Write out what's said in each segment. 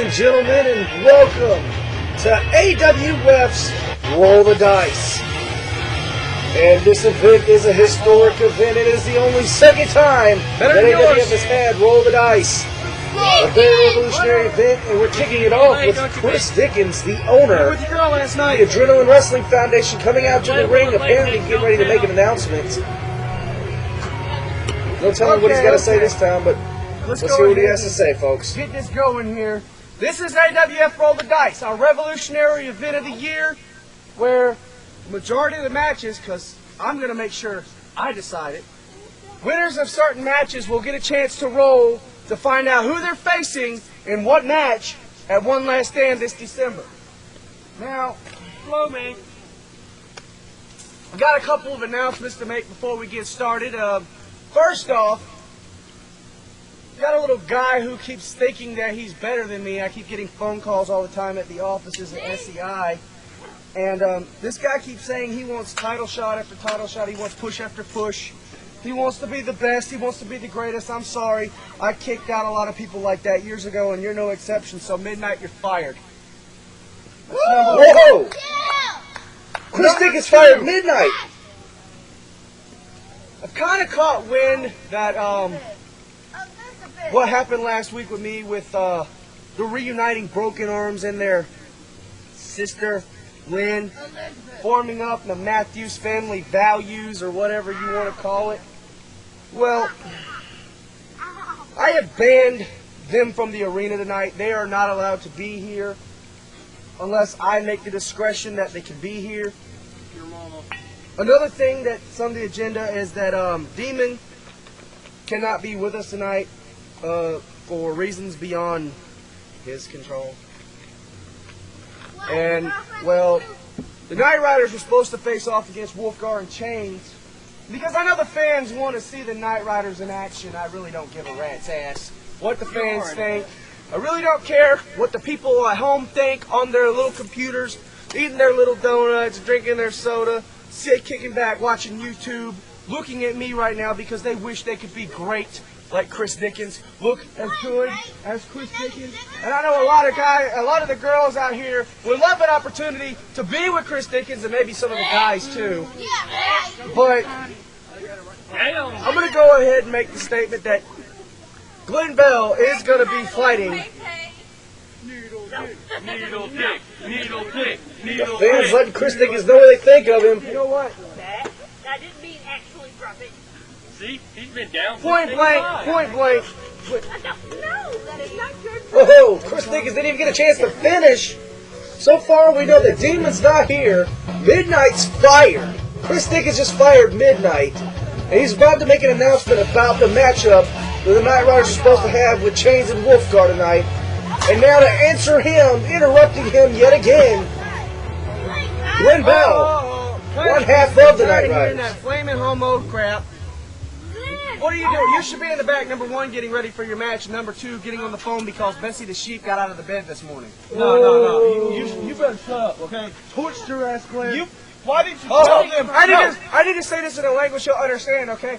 and gentlemen, and welcome to AWF's Roll the Dice. And this event is a historic event. It is the only second time that AWF has had Roll the Dice. A very revolutionary event, and we're kicking it off with Chris Dickens, the owner of the Adrenaline Wrestling Foundation, coming out to the ring, apparently getting ready to make an announcement. No telling what he's got to say this time, but let's see what he has to say, folks. Get this going here. This is AWF Roll the Dice, our revolutionary event of the year, where the majority of the matches, because I'm going to make sure I decide it, winners of certain matches will get a chance to roll to find out who they're facing in what match at One Last Stand this December. Now, flow me. I've got a couple of announcements to make before we get started. First off, got a little guy who keeps thinking that he's better than me. I keep getting phone calls all the time at the offices at SEI. And this guy keeps saying he wants title shot after title shot. He wants push after push. He wants to be the best. He wants to be the greatest. I'm sorry. I kicked out a lot of people like that years ago, and you're no exception. So Midnight, you're fired. Whoa! Yeah. Chris Dickens fired Midnight. I've kind of caught wind that what happened last week with me with the reuniting Broken Arms and their sister Lynn, forming up the Matthews family values or whatever you want to call it. Well, I have banned them from the arena tonight. They are not allowed to be here unless I make the discretion that they can be here. Another thing that's on the agenda is that Demon cannot be with us tonight for reasons beyond his control. And, well, the Night Riders were supposed to face off against Wolfgar and Chains. Because I know the fans want to see the Night Riders in action, I really don't give a rat's ass what the fans think. I really don't care what the people at home think on their little computers, eating their little donuts, drinking their soda, kicking back, watching YouTube, looking at me right now because they wish they could be great like Chris Dickens, look as good as Chris Dickens. And I know a lot of the girls out here would love an opportunity to be with Chris Dickens, and maybe some of the guys too. But I'm going to go ahead and make the statement that Glenn Bell is going to be fighting. Needle dick. The fans letting Chris Dickens know what they think of him. You know what? I didn't mean actually drop it. See, he's been down. Point blank. No, that is not your truth. Whoa, Chris Dickens didn't even get a chance to finish. So far, we know that Demon's not here. Midnight's fired. Chris Dickens just fired Midnight. And he's about to make an announcement about the matchup that the Night Riders are supposed to have with Chains and Wolfgar tonight. And now to answer him, interrupting him yet again, Glenn Bell, one half of the Night Riders. That flaming homo crap. What are you doing? You should be in the back, number one, getting ready for your match. Number two, getting on the phone because Bessie the sheep got out of the bed this morning. No. You better shut up, okay? Torched your ass, Glenn. Why did you tell them? I need to say this in a language you'll understand, okay?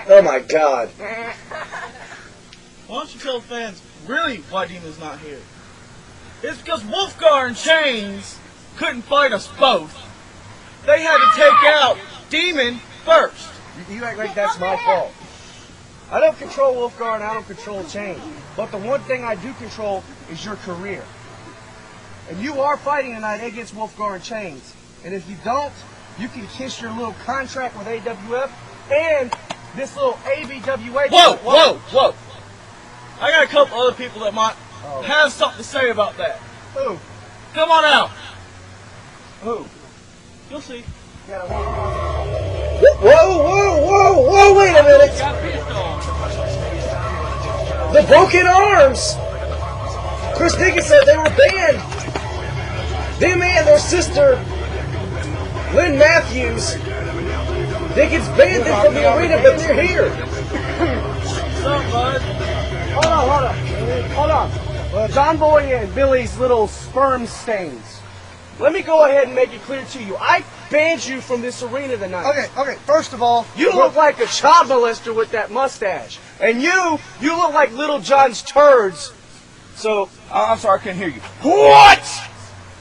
Oh my God. Why don't you tell the fans really why Demon's not here? It's because Wolfgar and Chains couldn't fight us both. They had to take out Demon first. You act like that's my fault. I don't control Wolfgar and I don't control Chains. But the one thing I do control is your career. And you are fighting tonight against Wolfgar and Chains. And if you don't, you can kiss your little contract with AWF and this little ABWA. Whoa! I got a couple other people that might have something to say about that. Who? Come on out. Who? You'll see. Whoa, wait a minute. The Broken Arms. Chris Dickens said they were banned. Them and their sister, Lynn Matthews. Dickens banned them from the arena, but they're here. What's up, bud? Hold on. John Boy and Billy's little sperm stains. Let me go ahead and make it clear to you. I banned you from this arena tonight. Okay. First of all, you look like a child molester with that mustache. And you look like Little John's turds So, I'm sorry, I couldn't hear you. What?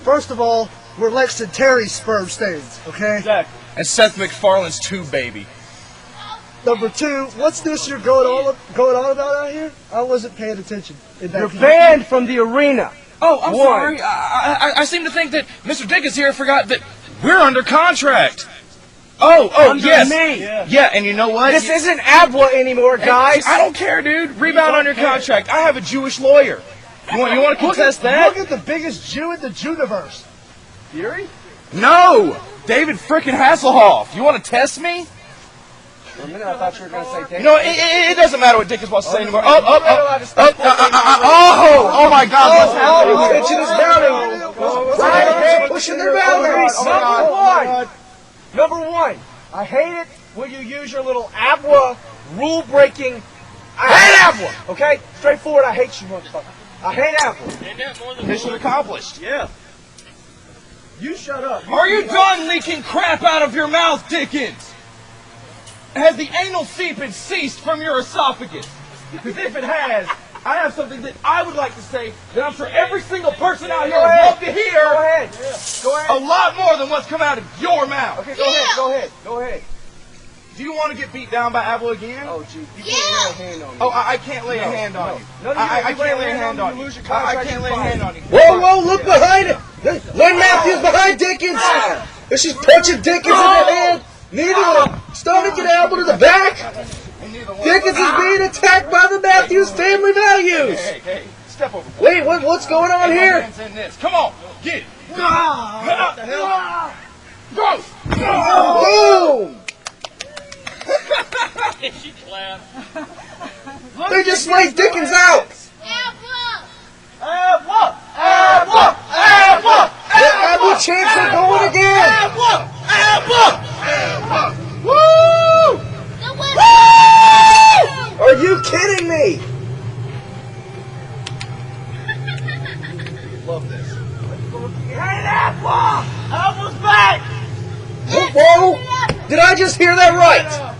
First of all, we're Lexington Terry's sperm stains, okay? Exactly. And Seth MacFarlane's too, baby. Number two, what's this you're going on about out here? I wasn't paying attention. you're banned from the arena. Oh, I'm One. sorry. I seem to think that Mr. Dickens here forgot that we're under contract. Oh, Under yes. me. Yeah, and you know what? This isn't AWF anymore, guys. I don't care, dude. Rebound on your contract. I have a Jewish lawyer. You want to contest that? Look at the biggest Jew in the Juniverse. Fury? No! David frickin' Hasselhoff. You want to test me? For a minute, I thought you were going to say David. You know, it doesn't matter what Dickens wants to say anymore. Oh my God, what's happening? Tension is mounting. Right, pushing their boundaries. Number one, I hate it when you use your little AWF rule-breaking. I hate AWF, okay? Straightforward, I hate you, motherfucker. I hate AWF. Ain't that more than Mission accomplished. Yeah. You shut up. Are you done leaking crap out of your mouth, Dickens? Has the anal seepage ceased from your esophagus? Because if it has, I have something that I would like to say that I'm sure every single person out here would love to hear. Go ahead. Go ahead. A lot more than what's come out of your mouth. Okay, go ahead. Go ahead. Go ahead. Do you want to get beat down by AWF again? Oh, gee. You can't lay a hand on me. Oh, I can't lay a hand on you. No, I can't lay a hand on you. you. Lose your I contract, can't you're lay a fired. hand on you. Whoa, look behind it. Len Matthews behind Dickens. And she's punching Dickens in the head. Neither of them starting to get elbow to the back. Dickens is being attacked by the Matthews family values. Hey, step over. Wait, what's going on here? Hands in this. Come on, get it. What the hell? Go! Boom! she clapped. They just sliced Dickens out. The Apple champs are going again. Woo! Are you kidding me? Love this. Whoa! Did I just hear that right?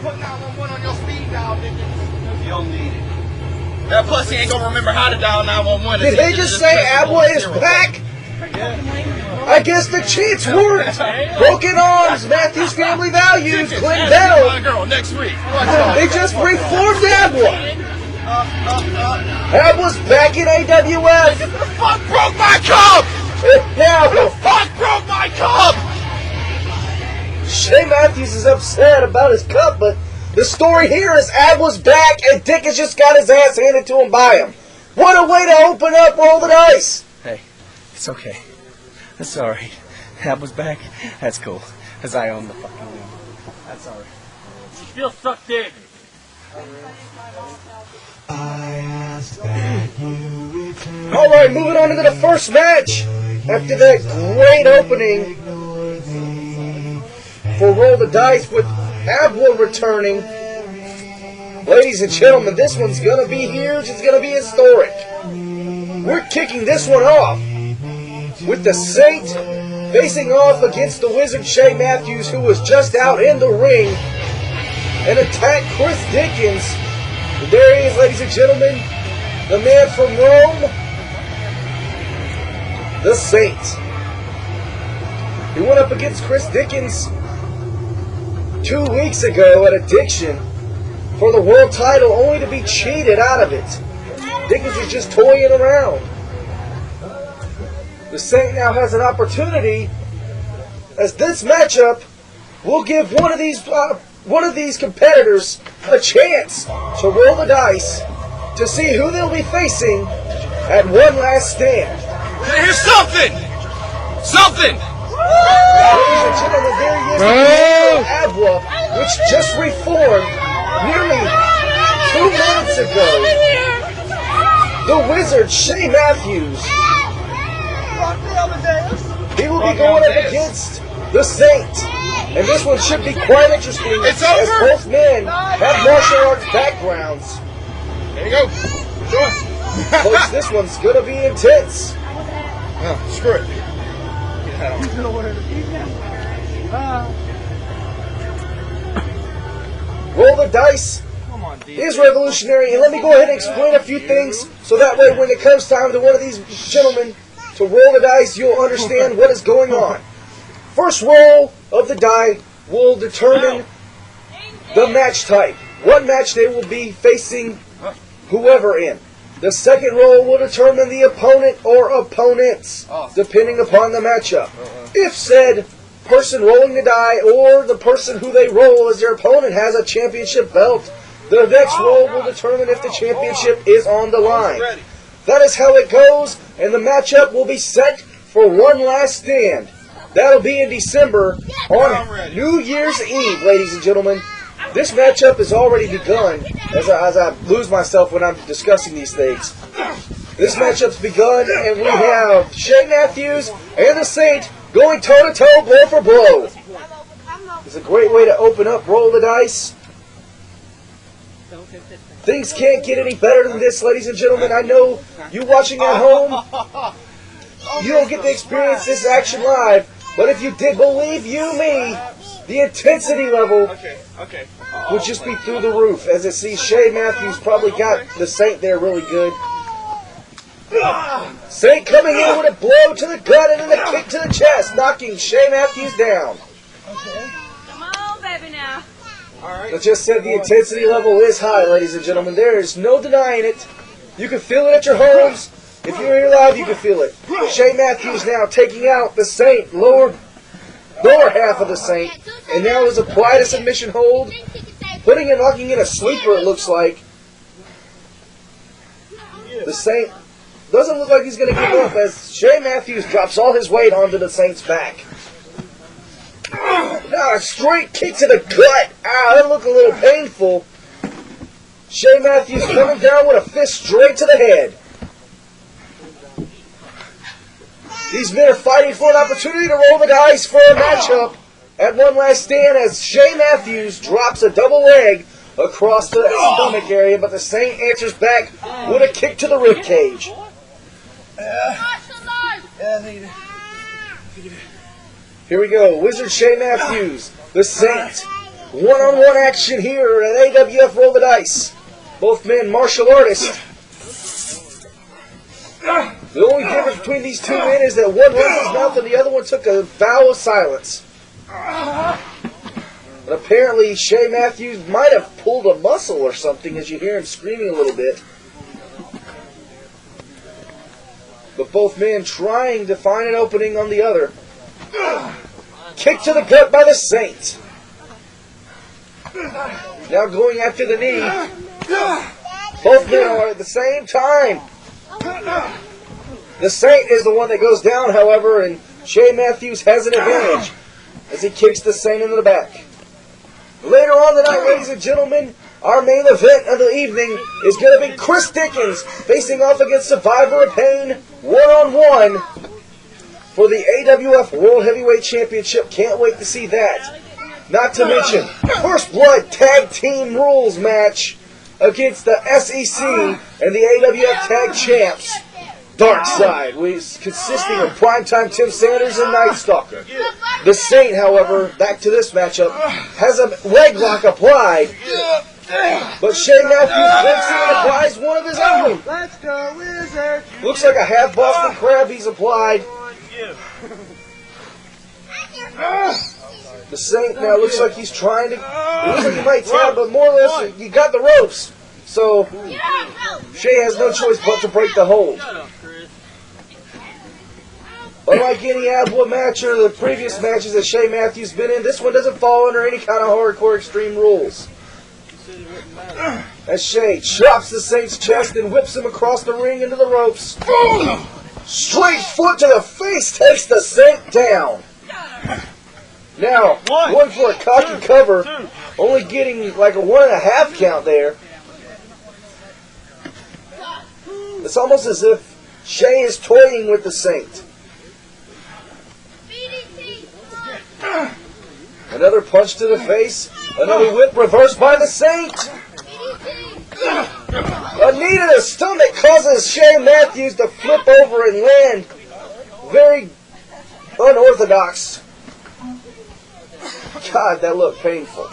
Put 911 on your speed dial, Dickens. You'll need it. That pussy ain't gonna remember how to dial 911. Did they just say Abla is back? I guess the cheats worked. Broken arms, Matthews family values, Clint Bell. My girl next week. They just reformed Abla. Abla's back in AWF. Fuck broke my cup! Now, Fuck broke my cup! Shea Matthews is upset about his cup, but the story here is Abla's back and Dickens just got his ass handed to him by him. What a way to open up Roll the Dice. Hey, it's okay. That's all right. Abla's back. That's cool. Because I own the fucking win. That's all right. She still sucked in. All right, moving on into the first match. After that great opening for Roll the Dice with Abla returning. Ladies and gentlemen, this one's going to be huge. It's going to be historic. We're kicking this one off with the Saint facing off against the Wizard Shea Matthews, who was just out in the ring and attacked Chris Dickens. And there he is, ladies and gentlemen, the man from Rome, the Saint. He went up against Chris Dickens 2 weeks ago at Addiction for the world title, only to be cheated out of it. Dickens is just toying around. The Saint now has an opportunity, as this matchup will give one of these competitors a chance to roll the dice to see who they'll be facing at one last stand. Here's something! Something! Ladies and gentlemen, there he is, the Abla, which just reformed nearly 2 minutes ago. The Wizard, Shea Matthews. He will be going up against the Saint. And this one should be quite interesting, It's as over. both men have martial arts backgrounds. There you go. Sure. Folks, this one's going to be intense. Screw it. Roll the dice is revolutionary, and let me go ahead and explain a few things so that way when it comes time to one of these gentlemen to roll the dice, you'll understand what is going on. First roll of the die will determine the match type. What match they will be facing whoever in. The second roll will determine the opponent or opponents, depending upon the matchup. If said person rolling the die or the person who they roll as their opponent has a championship belt, the next roll will determine if the championship is on the line. That is how it goes, and the matchup will be set for one last stand. That'll be in December on New Year's Eve, ladies and gentlemen. This matchup has already begun as I lose myself when I'm discussing these things. This matchup's begun, and we have Shay Matthews and the Saint going toe-to-toe, blow for blow. It's a great way to open up Roll the Dice. Things can't get any better than this, ladies and gentlemen. I know you watching at home, you don't get to experience this action live, but if you did, believe you me, the intensity level would just be through the roof. As I see, Shay Matthews probably got the Saint there really good. Saint coming in with a blow to the gut and then a kick to the chest, knocking Shay Matthews down. Come on, baby, now. I just said the intensity level is high, ladies and gentlemen. There is no denying it. You can feel it at your homes. If you're here live, you can feel it. Shay Matthews now taking out the Saint, lower half of the Saint, and now is applied a submission hold, knocking in a sleeper, it looks like. The Saint doesn't look like he's going to give up as Shay Matthews drops all his weight onto the Saint's back. Now a straight kick to the gut. Ow, that looked a little painful. Shay Matthews coming down with a fist straight to the head. These men are fighting for an opportunity to roll the dice for a matchup at one last stand as Shay Matthews drops a double leg across the stomach area, but the Saint answers back with a kick to the rib cage. Here we go. Wizard Shay Matthews, the Saint. One-on-one action here at AWF Roll the Dice. Both men martial artists. The only difference between these two men is that one runs his mouth and the other one took a vow of silence. But apparently Shay Matthews might have pulled a muscle or something as you hear him screaming a little bit. But both men trying to find an opening on the other. Kick to the gut by the Saint. Now going after the knee. Both men are at the same time. The Saint is the one that goes down, however, and Shay Matthews has an advantage as he kicks the Saint into the back. Later on tonight, ladies and gentlemen, our main event of the evening is going to be Chris Dickens facing off against Survivor of Pain one-on-one for the AWF World Heavyweight Championship. Can't wait to see that. Not to mention, First Blood Tag Team Rules match against the SEC and the AWF Tag Champs, Dark Side, consisting of Primetime Tim Sanders and Night Stalker. The Saint, however, back to this matchup, has a leg lock applied, but Shay Matthews breaks in and applies one of his own. Let's go, Wizard. Looks like a half Boston Crab he's applied. The Saint now looks like he's trying to, it looks like he might tap, but more or less, you got the ropes. So, Shay has no choice but to break the hold. Unlike any AWF match or the previous matches that Shay Matthews been in, this one doesn't fall under any kind of hardcore extreme rules. As Shay chops the Saint's chest and whips him across the ring into the ropes. Straight foot to the face takes the Saint down. Now, going for a cocky cover, only getting like a 1.5 count there. It's almost as if Shay is toying with the Saint. Another punch to the face. Another whip reversed by the Saint. A knee to the stomach causes Shay Matthews to flip over and land. Very unorthodox. God, that looked painful.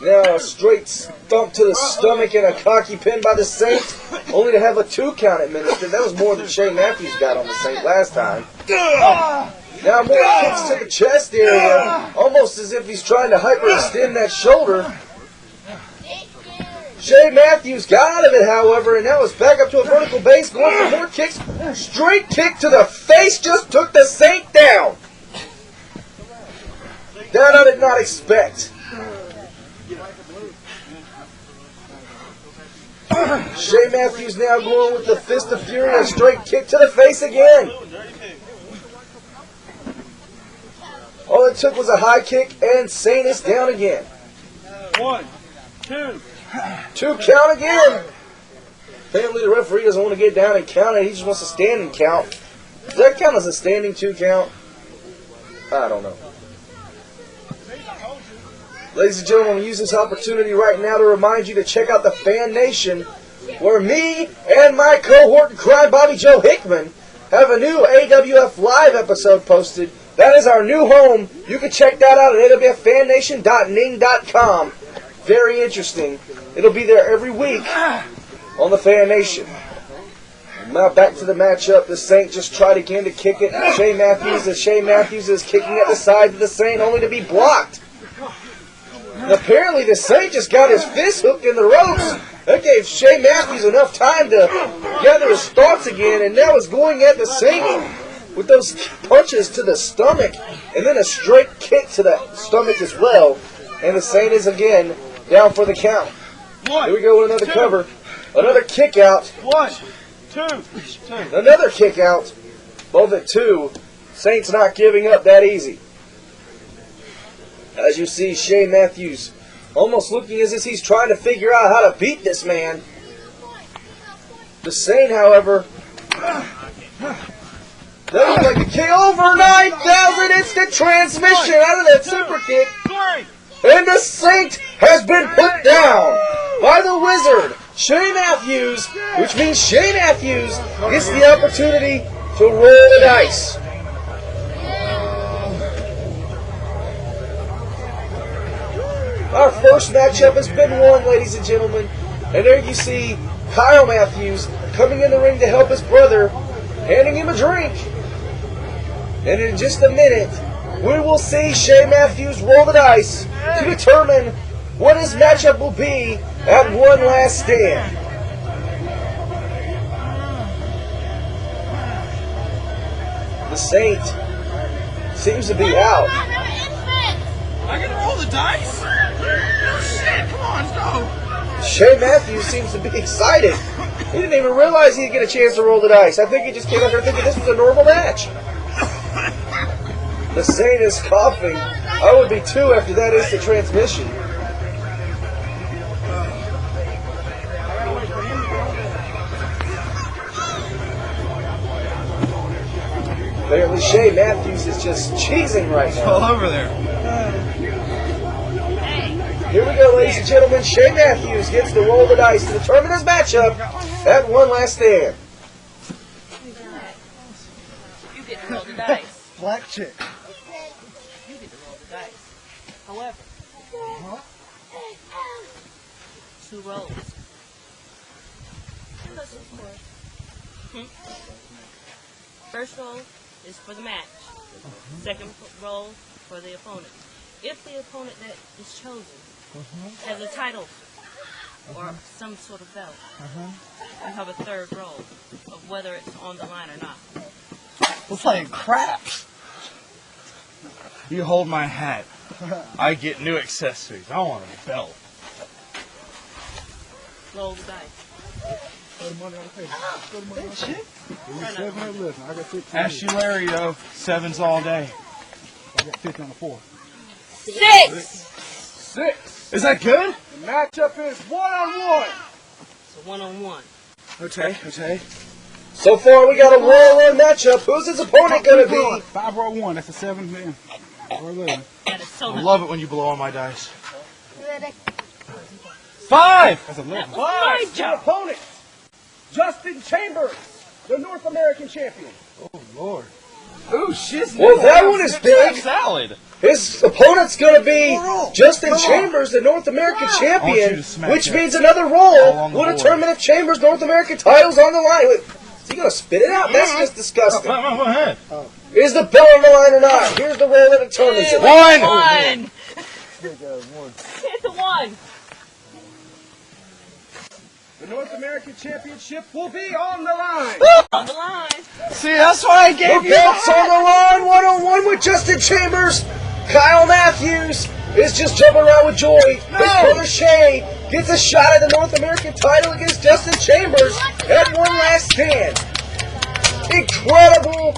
Now a straight thump to the stomach and a cocky pin by the Saint, only to have a 2 count administered. That was more than Shane Matthews got on the Saint last time. Now more kicks to the chest area, almost as if he's trying to hyperextend that shoulder. Shane Matthews got out of it, however, and now it's back up to a vertical base, going for more kicks. Straight kick to the face just took the Saint down. That I did not expect. Shane Matthews now going with the Fist of Fury, a straight kick to the face again. All it took was a high kick, and Saint is down again. 1, 2. 2 count again. Apparently the referee doesn't want to get down and count it. He just wants to stand and count. Does that count as a standing 2 count? I don't know. Ladies and gentlemen, I'm going to use this opportunity right now to remind you to check out the Fan Nation, where me and my cohort in crime, Bobby Joe Hickman, have a new AWF Live episode posted. That is our new home. You can check that out at awffannation.ning.com. Very interesting. It'll be there every week on the Fan Nation. Now back to the matchup. The Saint just tried again to kick it. Shane Matthews is kicking at the side of the Saint, only to be blocked. And apparently the Saint just got his fist hooked in the ropes. That gave Shane Matthews enough time to gather his thoughts again, and now is going at the Saint with those punches to the stomach, and then a straight kick to the stomach as well. And the Saint is again down for the count. Here we go with another cover. Another kick out. 1, 2. Another kick out. Both at 2. Saint's not giving up that easy. As you see, Shane Matthews almost looking as if he's trying to figure out how to beat this man. The Saint, however, that looks like a kick over 9,000 instant transmission out of that super kick. And the Saint has been put down by the Wizard, Shane Matthews, which means Shane Matthews gets the opportunity to roll the dice. Our first matchup has been won, ladies and gentlemen. And there you see Kyle Matthews coming in the ring to help his brother, handing him a drink. And in just a minute, we will see Shane Matthews roll the dice to determine what his matchup will be at One Last Stand. The Saint seems to be out. I can roll the dice? Oh, shit, come on, let's go. Shane Matthews seems to be excited. He didn't even realize he'd get a chance to roll the dice. I think he just came out here thinking this was a normal match. The Saint is coughing. I would be too after that instant transmission. Apparently Shane Matthews is just cheesing right now. All over there. Here we go, ladies and gentlemen. Shane Matthews gets to roll the dice to determine his matchup at One Last Stand. You get to roll the dice. Black chick. You get to roll the dice. However, 2 rolls. First roll is for the match. Second roll for the opponent. If the opponent that is chosen has a title or some sort of belt, you have a third roll of whether it's on the line or not. We're playing craps. You hold my hat. I get new accessories. I want a belt. Roll the dice. Ask you Larry, though. 7's all day. I got 50 on the 4. 6! 6. Is that good? The matchup is 1-on-1. So 1-on-1. Okay. So far, we got a roll-in matchup. Who's his opponent going to be? 5 roll 1. That's a 7 man. Or 11. That is so I nice. love it when you blow on my dice. 5! That's 11. Live, your opponent, Justin Chambers, the North American champion. Oh, Lord. Ooh, shiznit. Well, that one is big. Salad. His opponent's going to be Justin Chambers, the North American champion, which means another roll will determine if Chambers' North American title's on the line. Wait, is he going to spit it out? That's just disgusting. Go ahead. Is the belt on the line or not? Here's the roll that determines it. One. Hit the one. The North American Championship will be on the line. On the line. See, that's why I The gave you belt's on the line, one-on-one with Justin Chambers. Kyle Matthews is just jumping around with joy. His brother Shay gets a shot at the North American title against Justin Chambers at one last stand. Incredible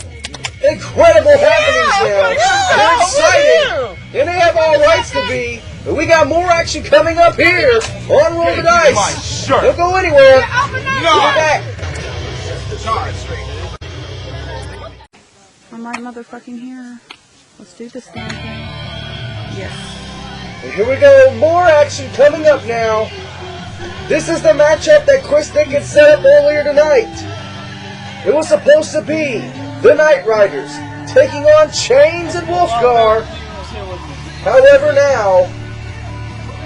happenings now. They're excited, and they have all rights to be. But we got more action coming up here on Roll the Dice. Don't go anywhere. Get back. I'm right motherfucking here. Let's do this damn thing. Yes. And here we go. More action coming up now. This is the matchup that Chris Dickens set up earlier tonight. It was supposed to be the Knight Riders taking on Chains and Wolfgar. However, now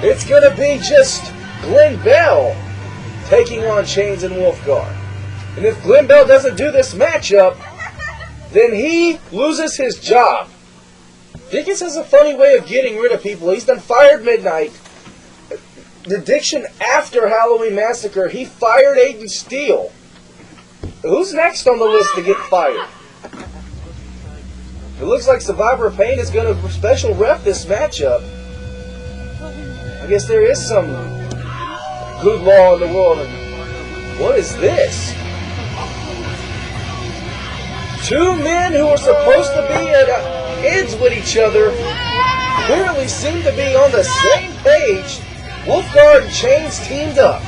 it's going to be just Glenn Bell taking on Chains and Wolfgar. And if Glenn Bell doesn't do this matchup, then he loses his job. Dickens has a funny way of getting rid of people. He's done fired Midnight. The Diction after Halloween Massacre, he fired Aiden Steele. Who's next on the list to get fired? It looks like Survivor Pain is going to special ref this matchup. I guess there is some good law in the world. What is this? Two men who are supposed to be at odds with each other clearly seem to be on the same page. Wolfgar and Chains teamed up.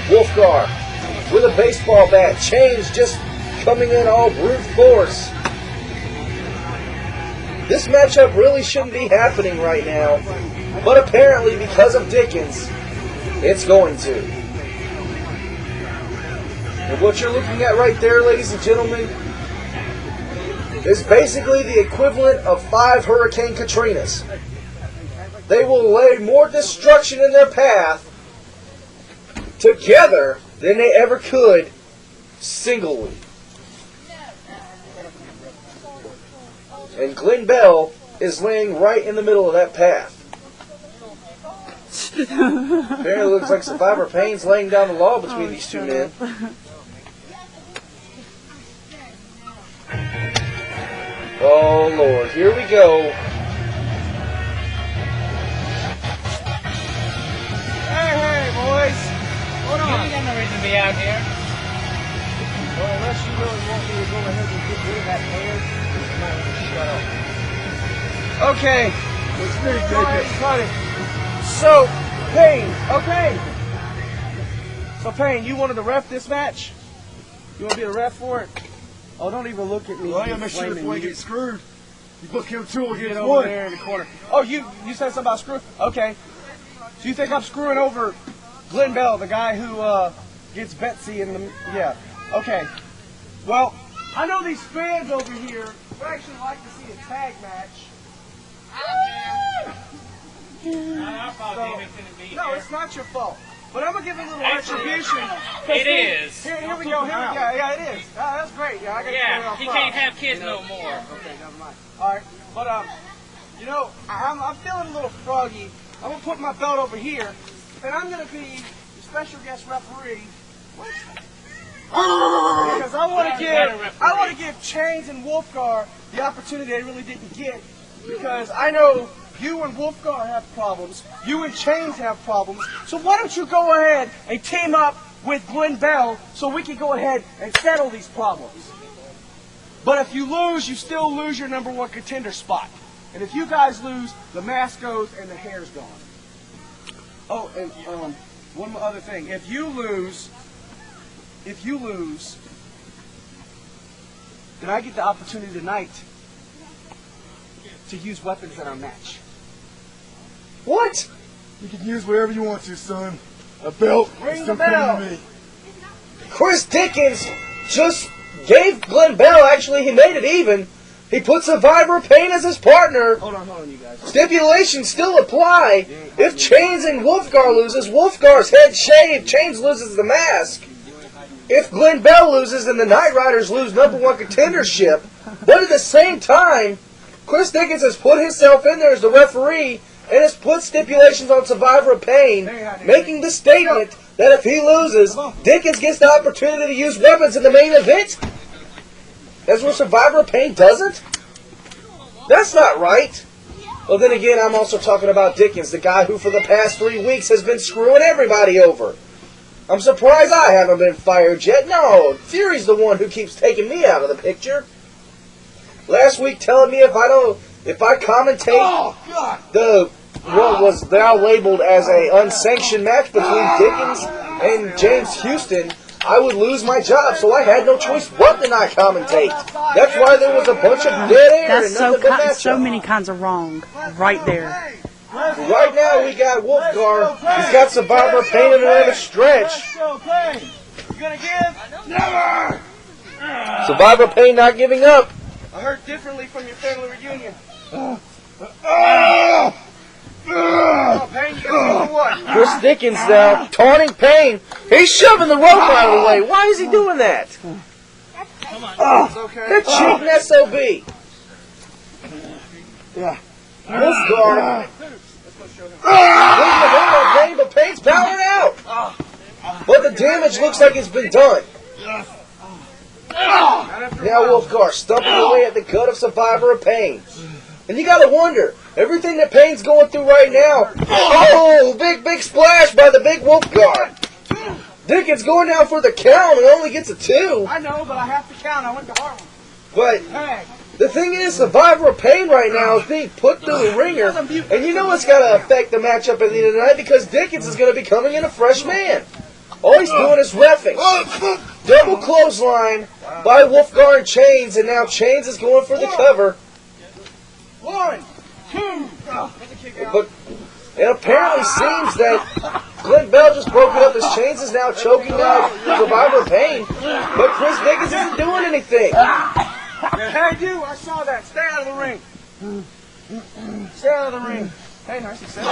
Wolfgar with a baseball bat. Chains just coming in all brute force. This matchup really shouldn't be happening right now, but apparently because of Dickens, it's going to. And what you're looking at right there, ladies and gentlemen, is basically the equivalent of 5 Hurricane Katrinas. They will lay more destruction in their path together than they ever could singly. And Glenn Bell is laying right in the middle of that path. Apparently looks like Survivor Pain's laying down the law between these two men. Oh Lord, here we go. Hey, boys. Hold on. You got no reason to be out here. Well, unless you really want me to go ahead and get rid of that hair, you might want to shut up. Okay. Let's cut it. So, Payne, okay. So, Payne, you wanted to ref this match? You want to be the ref for it? Oh, don't even look at me. Well, I gotta make sure before I get screwed. You book him 2 Get against over 1. there in the corner. Oh, you said something about screw? Okay. So you think I'm screwing over Glenn Bell, the guy who gets Betsy in the... Yeah. Okay. Well, I know these fans over here would actually like to see a tag match. No, it's not your fault. But I'm going to give it a little retribution. It is. Here we go. Yeah, it is. That's great. Yeah, I got Yeah, he can't have kids no more. Okay, never mind. All right, but you know, I'm feeling a little froggy. I'm gonna put my belt over here, and I'm gonna be the special guest referee. Because I want to give Chains and Wolfgar the opportunity they really didn't get. Because I know you and Wolfgar have problems, you and Chains have problems. So why don't you go ahead and team up with Glenn Bell so we can go ahead and settle these problems. But if you lose, you still lose your #1 contender spot. And if you guys lose, the mask goes and the hair's gone. Oh, and one more other thing. If you lose, then I get the opportunity tonight to use weapons in our match. What? You can use whatever you want to, son. A belt Ring is the still coming bell. to me. Chris Dickens just gave Glenn Bell, actually, he made it even. He put Survivor Pain as his partner. Hold on, you guys. Stipulations still apply. If Chains and Wolfgar loses, Wolfgar's head shaved. Chains loses the mask. If Glenn Bell loses and the Night Riders lose #1 contendership, but at the same time, Chris Dickens has put himself in there as the referee and has put stipulations on Survivor Pain, making the statement that if he loses, Dickens gets the opportunity to use weapons in the main event. That's where Survivor Pain doesn't? That's not right. Well, then again, I'm also talking about Dickens, the guy who for the past 3 weeks has been screwing everybody over. I'm surprised I haven't been fired yet. No, Fury's the one who keeps taking me out of the picture. Last week telling me if I commentate what was now labeled as a unsanctioned match between Dickens and James Houston, I would lose my job, so I had no choice but to not commentate. That's why there was a bunch of dead air That's and nothing but matchup. so many kinds of wrong right there. Right now we got Wolfgar. He's got Survivor Pain in the stretch. You gonna give? Never! Survivor Pain not giving up. I heard differently from your family reunion. Pain, you gonna do what? Chris Dickens now taunting Pain. He's shoving the rope out of the way. Why is he doing that? It's okay. That cheating SOB. Yeah. Wolfgar. Pain, but Pain's powering out. But the damage looks like it's been done. Now Wolfgar stumping away at the gut of Survivor of Pain. And you gotta wonder, everything that Pain's going through right now, oh, big splash by the big Wolfgar. Dickens going down for the count and only gets a 2. I know, but I have to count. I went to Harlem. But Hey. the thing is, Survivor of Pain right now is being put through the ringer, and you know it's got to affect the matchup at the end of the night because Dickens is going to be coming in a fresh man. All he's doing is reffing. Double clothesline by Wolfgar and Chains, and now Chains is going for the cover. 1, 2. But it apparently seems that Glenn Bell just broke it up as Chains is now choking out Survivor of Pain, but Chris Dickens isn't doing anything. Hey, you, I saw that. Stay out of the ring. Stay out of the ring. Hey, nice success.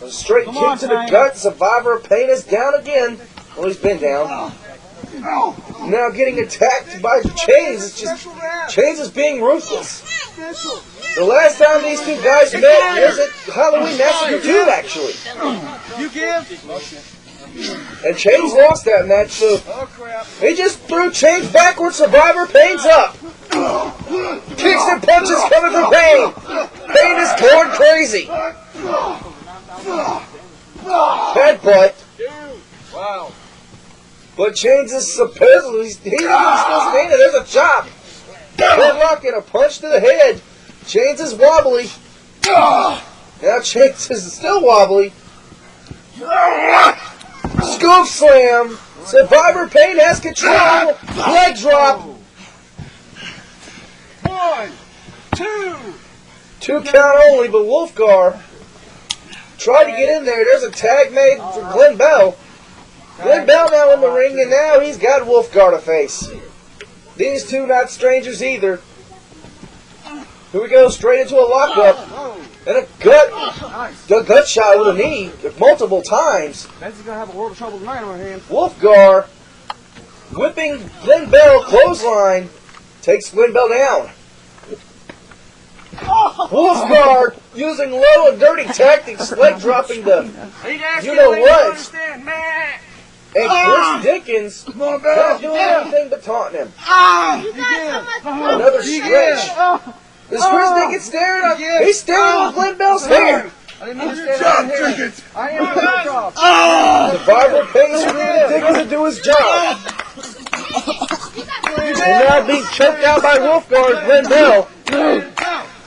A straight kick to the gut. Survivor of Pain is down again. Well, he's been down. Now getting attacked by Chains. It's just Chains is being ruthless. The last time these two guys met was at Halloween Massacre 2, actually. You give? And Chains lost that match, so Oh, crap. he just threw Chains backwards. Survivor Pain's up. Kicks and punches coming from Pain. Pain is going crazy. Headbutt. Wow. But Chains is supposedly, he's still standing. There's a chop. Headlock and a punch to the head. Chains is wobbly. Now Chains is still wobbly. Scoop slam. Survivor Pain has control. Leg drop. 1, 2. 2 count only, but Wolfgar tried to get in there. There's a tag made for Glenn Bell. Glenn Bell now in the ring, and now he's got Wolfgar to face. These two not strangers either. Here we go, straight into a lockup. And a gut shot with a knee multiple times. Ben's gonna have a world of trouble tonight on our hands. Wolfgar whipping Glenn Bell, clothesline, takes Glenn Bell down. Wolfgar using low and dirty tactics, leg dropping the you know what. And Chris Dickens not doing anything but taunting him. Another stretch. Is Chris Dickens staring at he's staring at Glenn Bell's hair. I didn't mean to stand out here. I am pissed off. Survivor Pain screaming Dickens to do his job. And now being choked out by Wolfgar is Glenn Bell.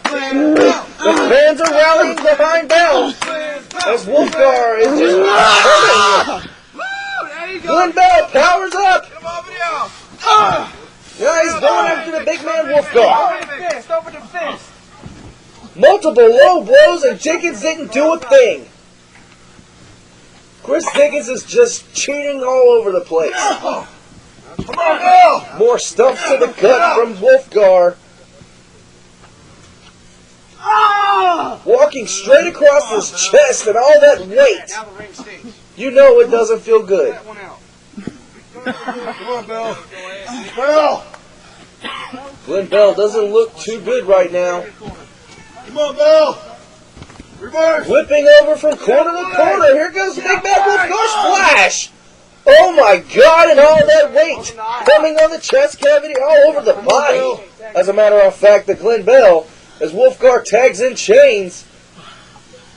The fans are rallying behind Bell as Wolfgar is just Glenn Bell powers up. Now he's going after the big man Wolfgar. Over the fist. Multiple low blows and Dickens didn't do a thing. Chris Dickens is just cheating all over the place. More stumps to the gut from Wolfgar. Walking straight across his chest and all that weight. Now the ring stinks. You know it doesn't feel good. That one out. Come on, Bill. Bill! Glenn Bell doesn't look too good right now. Come on, Bill! Reverse! Whipping over from corner to corner. Here goes the big bad Wolfgar splash. Oh my God, and all that weight coming on the chest cavity, all over the body. As a matter of fact, the Glenn Bell, as Wolfgar tags in Chains.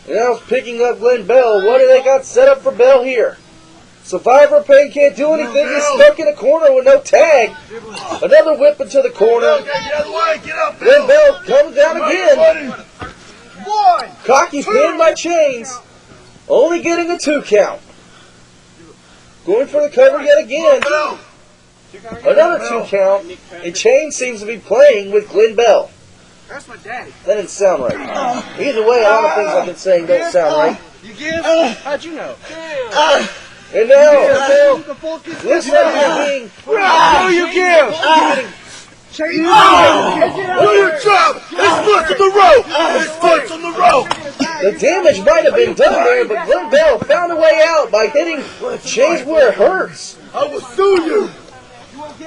And now it's picking up Glenn Bell. What do they got set up for Bell here? Survivor Pain can't do anything. He's stuck in a corner with no tag. Another whip into the corner. Get out of the way! Get up, Glenn Bell comes down again. One! Cocky pinned by Chains. Only getting a 2 count. Going for the cover yet again. Another 2 count. And Chains seems to be playing with Glenn Bell. That's my daddy. That didn't sound right. Either way, a lot of things I've been saying don't sound right. You give? How'd you know? And now, looks like he's being... Who you give? Do your job! His foot's on the rope! His foot's on the rope! The damage might have been done there, but Glenn Bell found a way out by hitting Chains where it hurts. I will sue you!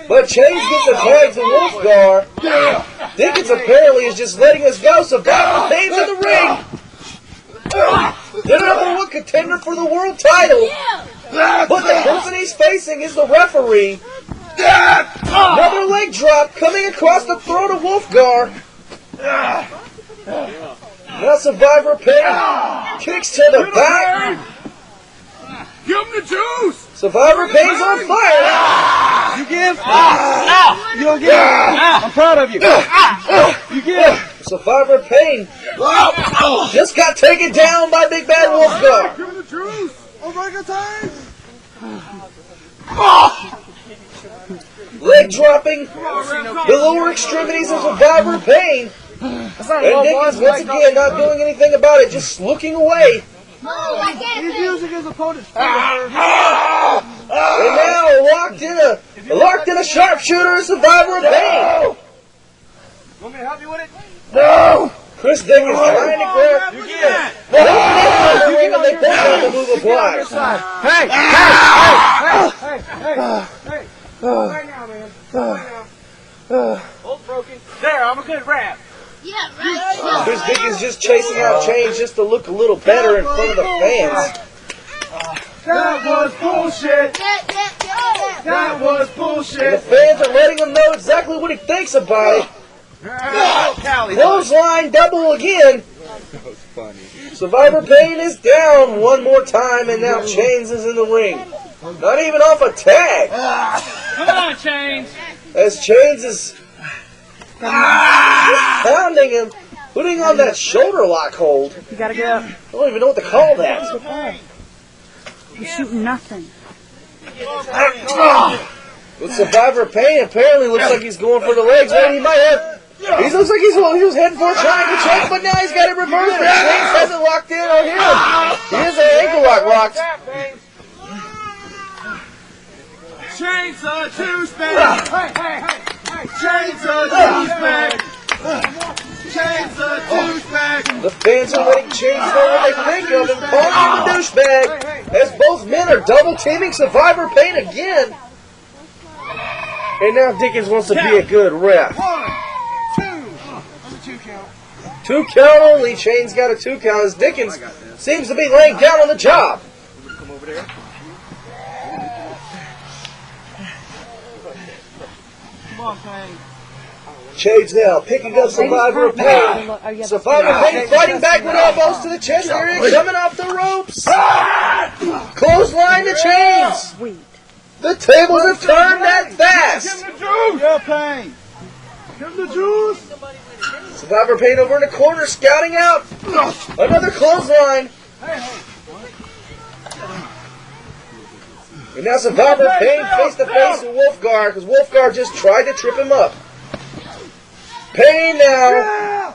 But Chains gets the tag to Wolfgar. Dickens apparently is just letting us go. Survivor Pain's in the ring. The number 1 contender for the world title. But the person he's facing is the referee. Another leg drop coming across the throat of Wolfgar. Now Survivor Pain kicks to the back. Give him the juice! Survivor Pain's on fire. You give? You don't give? I'm proud of you. You give? Survivor Pain just got taken down by Big Bad Wolfgar. Give him the juice! Omega time! Leg dropping the lower extremities of Survivor Pain. And Dickens once again not doing anything about it, just looking away. He's using his opponent's feet. And now locked in a sharpshooter is Survivor Pain. Want me to help you with it? No! Chris Dickens trying to grab. You give. And they both have to move a block. Hey! Right now, man. Right now. Bolt broken. There, I'm a good rap. Yeah, right. Chris Dickens just chasing out Chains just to look a little better in front of the fans. That was bullshit. That was And the bullshit. fans are letting him know exactly what he thinks about it. Clothesline double again. Survivor Pain is down one more time, and now Chains is in the ring. Not even off a tag. Come on, Chains. As Chains is pounding him, putting on that shoulder lock hold. You gotta get up. I don't even know what to call that. You're shooting nothing. With Survivor Pain, apparently looks like he's going for the legs. Well, he might have. He looks like he was heading for a triangle choke, but now he's got it reversed. But Chains hasn't locked in on him. He is an ankle lock locked. Chains a douchebag. Chains a douchebag. Chains a douchebag. The fans are letting Chains know what they think of him, calling him a douchebag. As both men are double teaming Survivor Pain again. And now Dickens wants to be a good ref. 1, 2. That's a 2 count. 2 count only. Chains got a 2 count as Dickens seems to be laying down on the job. Come over there. Come on, Pain. Chains now picking up Survivor Pain. Survivor Pain fighting back with elbows to the chest area, coming off the ropes. Clothesline to Chains. Sweet. The tables have turned that fast. Give him the juice. Yeah, Pain. Give him the juice. Survivor Pain over in the corner, scouting out. Another clothesline. And now Survivor Pain face to face with Wolfgar, because Wolfgar just tried to trip him up. Pain now.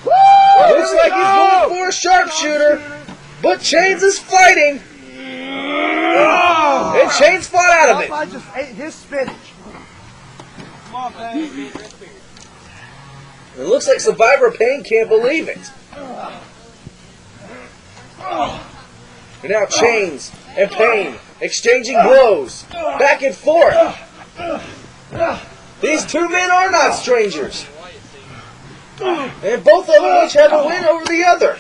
Looks like he's going for a sharpshooter, but Chains is fighting. And Chains fought out of it. I just ate his spinach. It looks like Survivor Pain can't believe it. And now Chains and Pain exchanging blows back and forth. These two men are not strangers. And both of them each have a win over the other.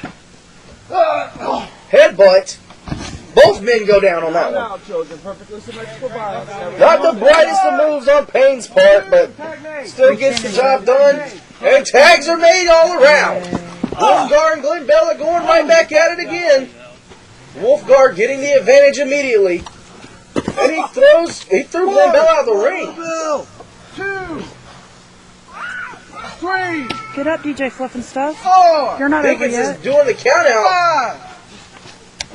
Headbutt. Both men go down on that one. Not the brightest of moves on Pain's part, but still gets the job done. And tags are made all around. Wolfgar and Glenn Bella going right back at it again. Wolfgar getting the advantage immediately. And he threw Glenn Bella out of the ring. 2, 3, Get up, DJ Fluff and Stuff. 4, You're not over Dickens yet. is doing the count out. 5.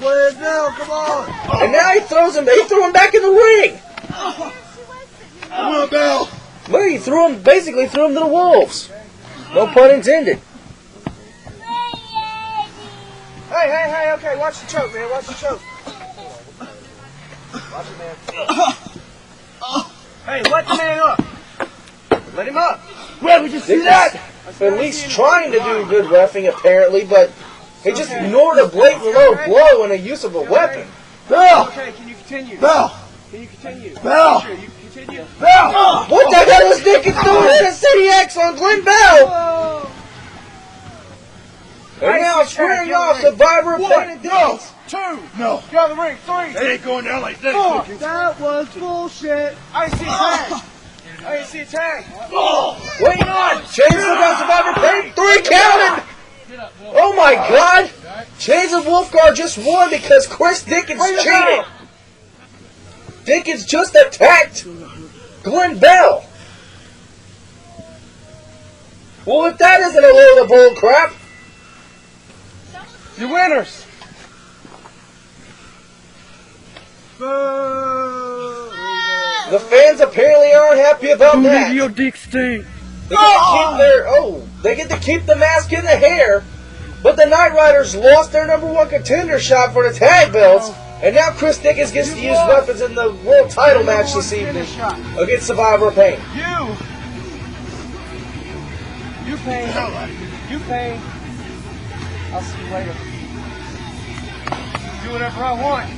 Well, now, come on. And now he threw him back in the ring. Come on, Bell. Look, he basically threw him to the wolves. No pun intended. Hey, okay, watch the choke, man, watch the choke. Watch it, man. Hey, let the man up. Let him up. Where would you see that? At least trying to do good reffing, apparently, but he just ignored a blatant low blow and a use of a weapon. Bell. Okay, can you continue? Bell. Can you continue? Bell. Sure, you can continue? Bell. What the hell is Dickens doing to City X on Glenn Bell? And now squaring off Survivor Pain and Dickens. 2. No. Get out of the ring. 3. They ain't going down like this. 4. That was bullshit. I didn't see a tag. I didn't see a tag. Wait on! Chains still got Survivor Pain. 3 counted! Oh my god! Chains of Wolfgar just won because Chris Dickens cheated. Dickens just attacked Glenn Bell. Well, if that isn't a load of bull crap. You winners. The fans apparently aren't happy about that. Your dick stink. They get to keep the mask in the hair, but the Knight Riders lost their #1 contender shot for the tag belts, and now Chris Dickens gets to use weapons in the world title match this evening against Survivor Pain. You Pain. You Pain. I'll see you later. Do whatever I want.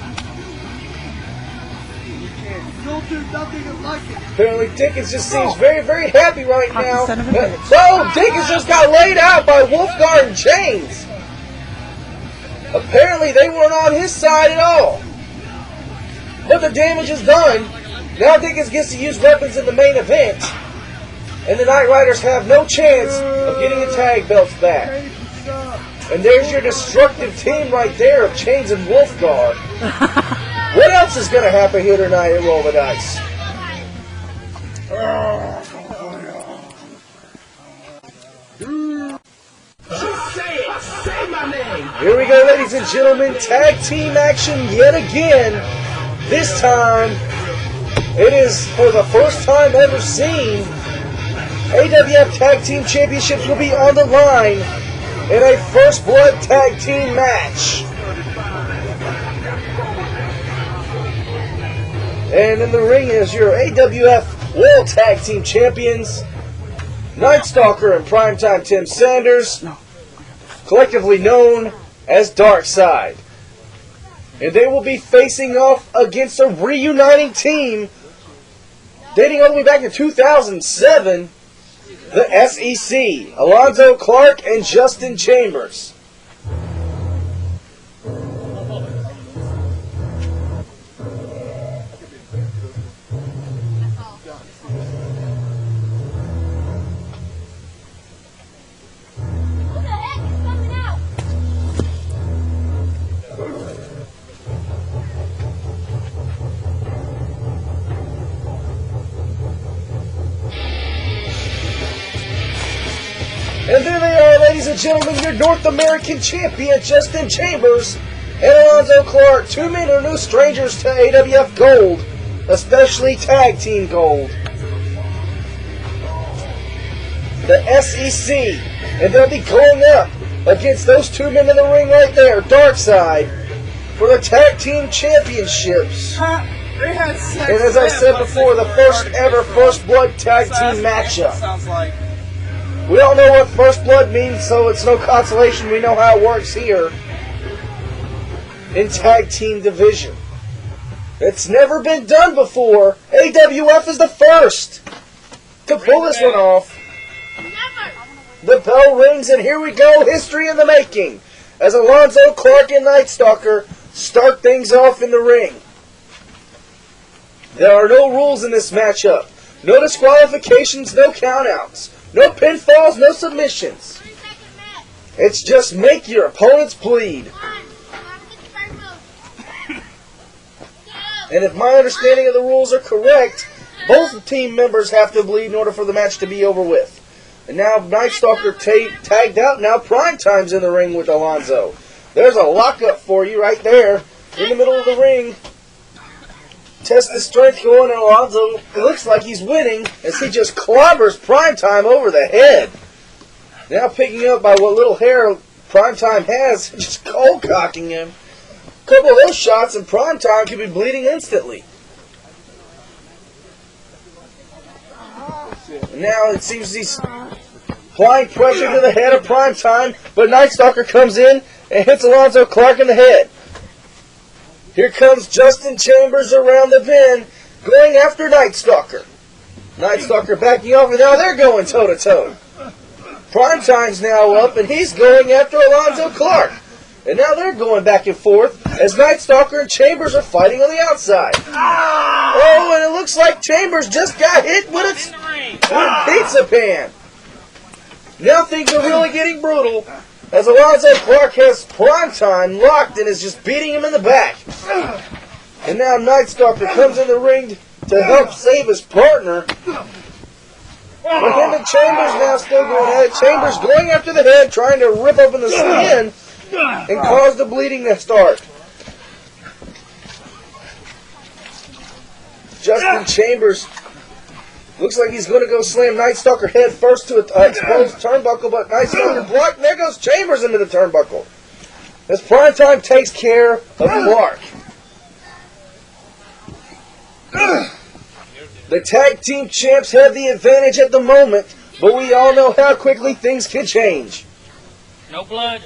Don't do nothing like it. Apparently Dickens just seems very, very happy right now. Son of a bitch. So Dickens just got laid out by Wolfgar and Chains. Apparently they weren't on his side at all. But the damage is done. Now Dickens gets to use weapons in the main event. And the Knight Riders have no chance of getting the tag belts back. And there's your destructive team right there of Chains and Wolfgar. What else is going to happen here tonight at Roll the Dice? Say my name. Here we go, ladies and gentlemen. Tag team action yet again. This time, it is for the first time ever seen. AWF Tag Team Championships will be on the line in a First Blood Tag Team match. And in the ring is your AWF World Tag Team Champions, Night Stalker and Primetime Tim Sanders, collectively known as Darkside. And they will be facing off against a reuniting team dating all the way back to 2007, the SEC, Alonzo Clark and Justin Chambers. And there they are, ladies and gentlemen, your North American champion, Justin Chambers, and Alonzo Clark. Two men are no strangers to AWF Gold, especially Tag Team Gold. The SEC, and they'll be going up against those two men in the ring right there, Darkside, for the Tag Team Championships. They had sex. And as I said before, the first ever First Blood Tag Team matchup. Sounds like. We all know what First Blood means, so it's no consolation. We know how it works here in Tag Team Division. It's never been done before. AWF is the first to pull this one off. The bell rings, and here we go. History in the making. As Alonzo, Clark, and Night Stalker start things off in the ring. There are no rules in this matchup. No disqualifications, no countouts. No pinfalls, no submissions. It's just make your opponents bleed. And if my understanding of the rules are correct, both team members have to bleed in order for the match to be over with. And now Night Stalker tagged out. Now Primetime's in the ring with Alonzo. There's a lockup for you right there in the middle of the ring. Test the strength going, and Alonzo, it looks like he's winning as he just clobbers Primetime over the head. Now picking up by what little hair Primetime has, just cold cocking him. A couple of those shots and Primetime could be bleeding instantly. Now it seems he's applying pressure to the head of Primetime, but Night Stalker comes in and hits Alonzo Clark in the head. Here comes Justin Chambers around the bend, going after Night Stalker. Night Stalker backing off, and now they're going toe-to-toe. Primetime's now up, and he's going after Alonzo Clark. And now they're going back and forth as Night Stalker and Chambers are fighting on the outside. Oh, and it looks like Chambers just got hit with a pizza pan. Now things are really getting brutal as Alonzo Clark has Primetime locked and is just beating him in the back. And now Night Stalker comes in the ring to help save his partner. But him and Chambers now still going at it. Chambers going after the head, trying to rip open the skin and cause the bleeding to start. Justin Chambers looks like he's going to go slam Night Stalker head first to an exposed turnbuckle, but Night Stalker blocked, and there goes Chambers into the turnbuckle. As Primetime takes care of Clark. The tag team champs have the advantage at the moment, but we all know how quickly things can change. No blood.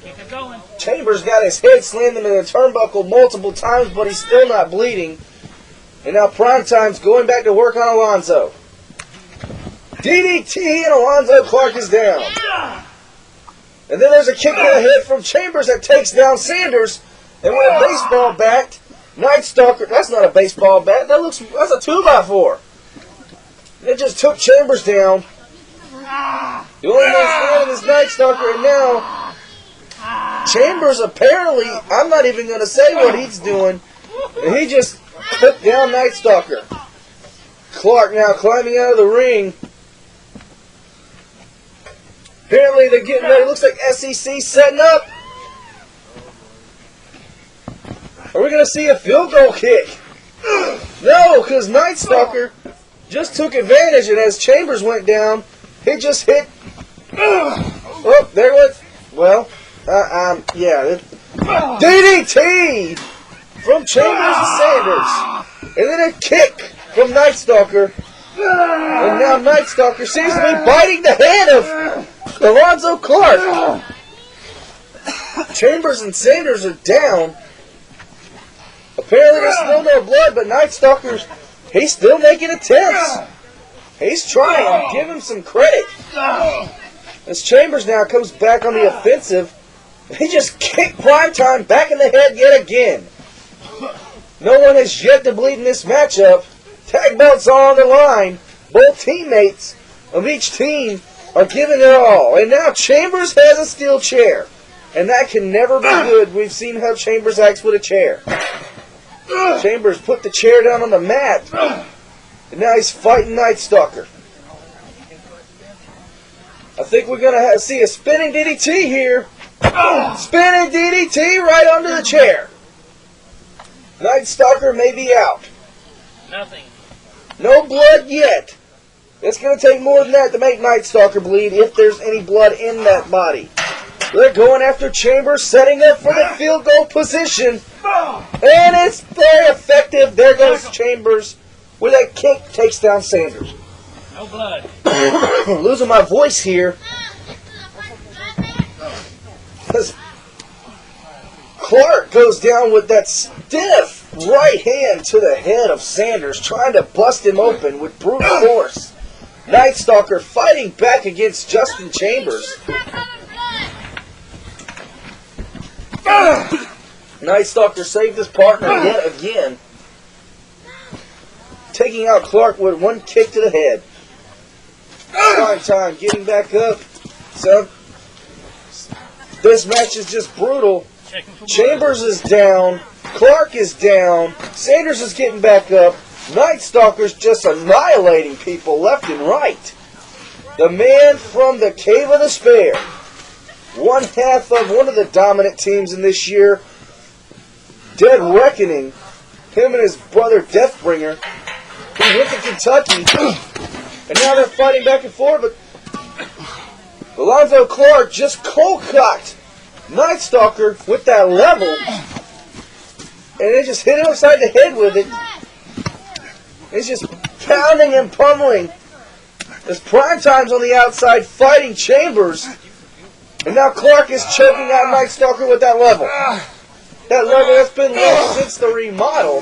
Keep it going. Chambers got his head slammed into the turnbuckle multiple times, but he's still not bleeding. And now Primetime's going back to work on Alonzo. DDT, and Alonzo Clark is down. And then there's a kick to the head from Chambers that takes down Sanders. And with a baseball bat, Night Stalker, that's not a baseball bat, that's a 2x4. It just took Chambers down. The only one standing is Night Stalker, and now Chambers apparently, I'm not even going to say what he's doing, and he just took down Night Stalker. Clark now climbing out of the ring. Apparently they're getting ready. It looks like SEC setting up. Are we going to see a field goal kick? No, because Night Stalker just took advantage, and as Chambers went down, he just hit. Oh, there it was. Well, yeah. DDT from Chambers and Sanders. And then a kick from Night Stalker. And now Night Stalker seems to be biting the hand of Alonzo Clark. Chambers and Sanders are down. Apparently there's still no blood, but Night Stalker's, he's still making attempts. He's trying. Give him some credit. As Chambers now comes back on the offensive, he just kicked Primetime back in the head yet again. No one has yet to bleed in this matchup. Tag belts are on the line. Both teammates of each team are giving their all. And now Chambers has a steel chair. And that can never be good. We've seen how Chambers acts with a chair. Chambers put the chair down on the mat. And now he's fighting Night Stalker. I think we're going to see a spinning DDT here. Spinning DDT right under the chair. Night Stalker may be out. Nothing. No blood yet. It's going to take more than that to make Night Stalker bleed if there's any blood in that body. They're going after Chambers, setting up for the field goal position. And it's very effective. There goes Chambers with that kick, takes down Sanders. No blood. Losing my voice here. Because Clark goes down with that stiff right hand to the head of Sanders, trying to bust him open with brute force. Night Stalker fighting back against Justin Chambers. Night Stalker saved his partner yet again, taking out Clark with one kick to the head. Prime Time getting back up. So this match is just brutal. Chambers is down. Clark is down. Sanders is getting back up. Night Stalker's just annihilating people left and right. The man from the Cave of Despair, one half of one of the dominant teams in this year, Dead Reckoning, him and his brother Deathbringer, who went to Kentucky, and now they're fighting back and forth, but Alonzo Clark just cold-cocked Night Stalker with that level, and they just hit him upside the head with it. It's just pounding and pummeling. As Prime Time's on the outside fighting Chambers, and now Clark is choking out Night Stalker with that level. That level that's been left since the remodel.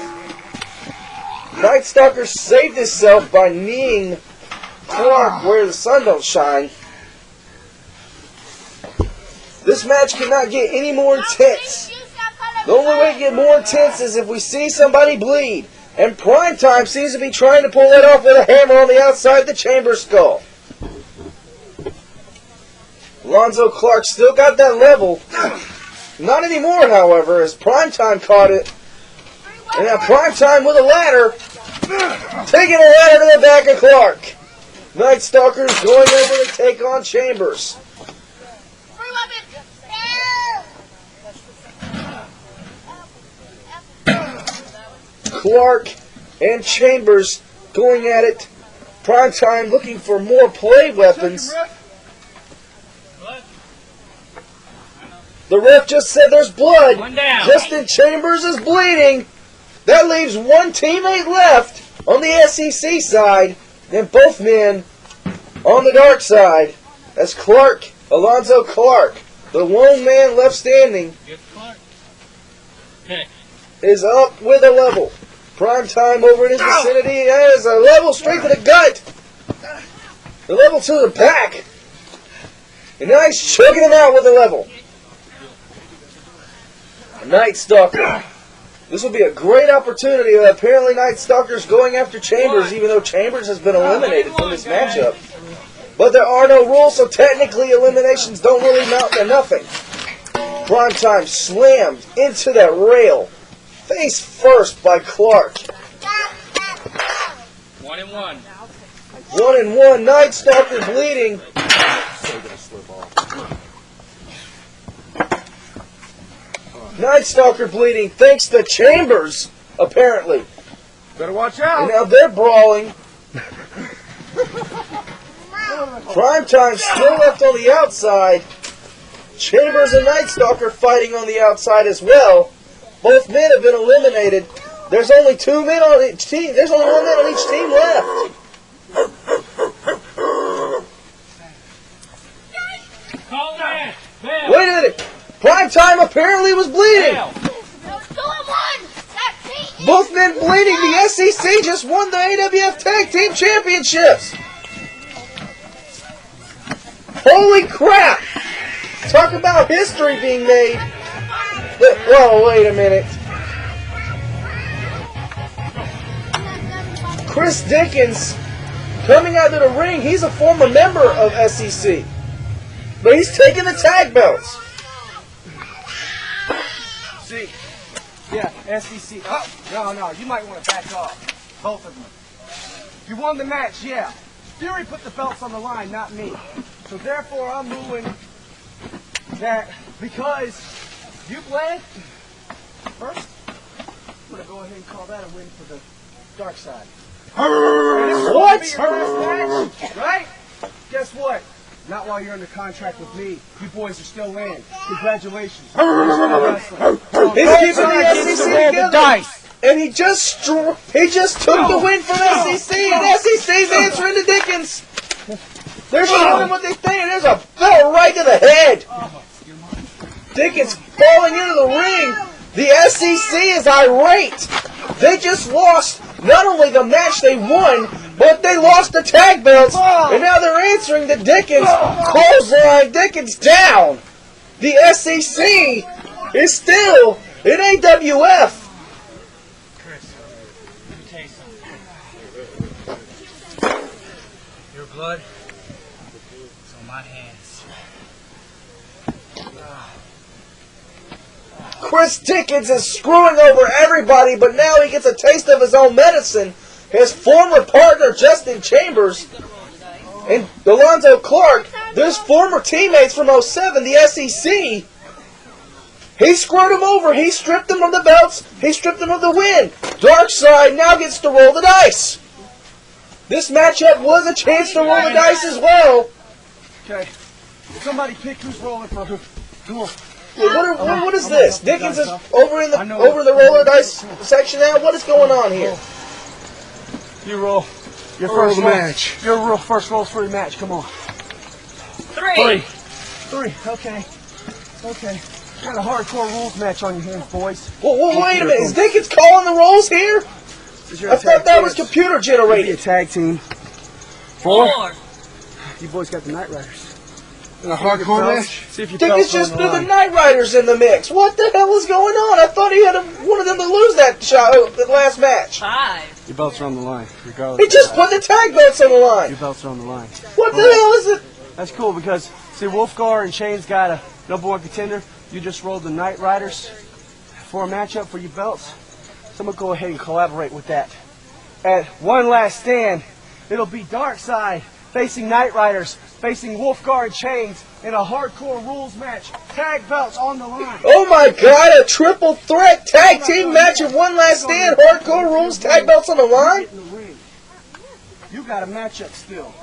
Night Stalker saved himself by kneeing Clark where the sun don't shine. This match cannot get any more intense. The only way to get more intense is if we see somebody bleed. And Prime Time seems to be trying to pull that off with a hammer on the outside of the Chamber skull. Alonzo Clark still got that level. Not anymore, however, as Prime Time caught it. And now Prime Time with a ladder. Taking a ladder to the back of Clark. Night Stalker's going over to take on Chambers. Clark and Chambers going at it. Prime Time looking for more play weapons. The ref just said there's blood. One down. Justin Chambers is bleeding. That leaves one teammate left on the SEC side, and both men on the dark side. That's Clark, Alonzo Clark, the lone man left standing, is up with a level. Prime Time over in his vicinity has a level straight to the gut. The level to the back. And now he's choking him out with a level. Night Stalker. This will be a great opportunity. Apparently Night Stalker's going after Chambers, even though Chambers has been eliminated from this matchup. But there are no rules, so technically eliminations don't really amount to nothing. Prime Time slammed into that rail. Face first by Clark. 1-1. 1-1. Night Stalker bleeding. Night Stalker bleeding thanks to Chambers, apparently. Better watch out. And now they're brawling. Prime Time still left on the outside. Chambers and Night Stalker fighting on the outside as well. Both men have been eliminated. There's only 2 men on each team. There's only 1 man on each team left. Call that. Bell. Wait a minute. Prime Time apparently was bleeding. Bell. Both men bleeding. The SEC just won the AWF Tag Team Championships. Holy crap. Talk about history being made. Whoa, wait a minute. Chris Dickens coming out of the ring. He's a former member of SEC. But he's taking the tag belts. See, yeah, SEC. Oh, no, you might want to back off. Both of them. You won the match, yeah. Fury put the belts on the line, not me. So therefore, I'm ruling that because you bled first, I'm going to go ahead and call that a win for the dark side. What? Your last match, right? Guess what? Not while you're under contract with me. You boys are still in. Congratulations. You're still wrestling. He's keeping the SEC roll the together. dice. And he just took the win from SEC, and SEC's answering to Dickens. They're showing what they think. There's a bell right to the head. Dickens falling into the ring. The SEC is irate. They just lost not only the match they won, but they lost the tag belts, and now they're answering to Dickens. Clothesline Dickens down. The SEC is still in AWF. Your blood is on my hands. Chris Dickens is screwing over everybody, but now he gets a taste of his own medicine. His former partner, Justin Chambers, and Alonzo Clark, those former teammates from 07, the SEC, he screwed him over. He stripped him of the belts. He stripped him of the win. Darkside now gets to roll the dice. This matchup was a chance to roll the dice as well. Okay. Somebody pick who's rolling for who. Come on. What is this? Dickens is over in the roller dice section now. What is going on here? You roll. Your first match. Your first roll's for your match. Come on. 3. 3. Okay. Got a hardcore rules match on your hands, boys. Well, wait a minute. Is Dickens calling the rolls here? I thought that was computer Be a generated. tag team. 4. You boys got the Night Riders. In a hardcore match? See if you Dickens just threw the Night Riders in the mix. What the hell is going on? I thought he had wanted them to lose that the last match. 5. Your belts are on the line, regardless. He just put the tag belts on the line. Your belts are on the line. What the hell is it? That's cool because, see, Wolfgar and Shane's got a #1 contender. You just rolled the Night Riders for a matchup for your belts. So I'm going to go ahead and collaborate with that. At One Last Stand, it'll be Darkside facing Night Riders, facing Wolfgar and Chains in a hardcore rules match. Tag belts on the line. Oh my God, a triple threat tag team match at One Last Stand. Hardcore rules, tag belts on the line. You got a matchup still.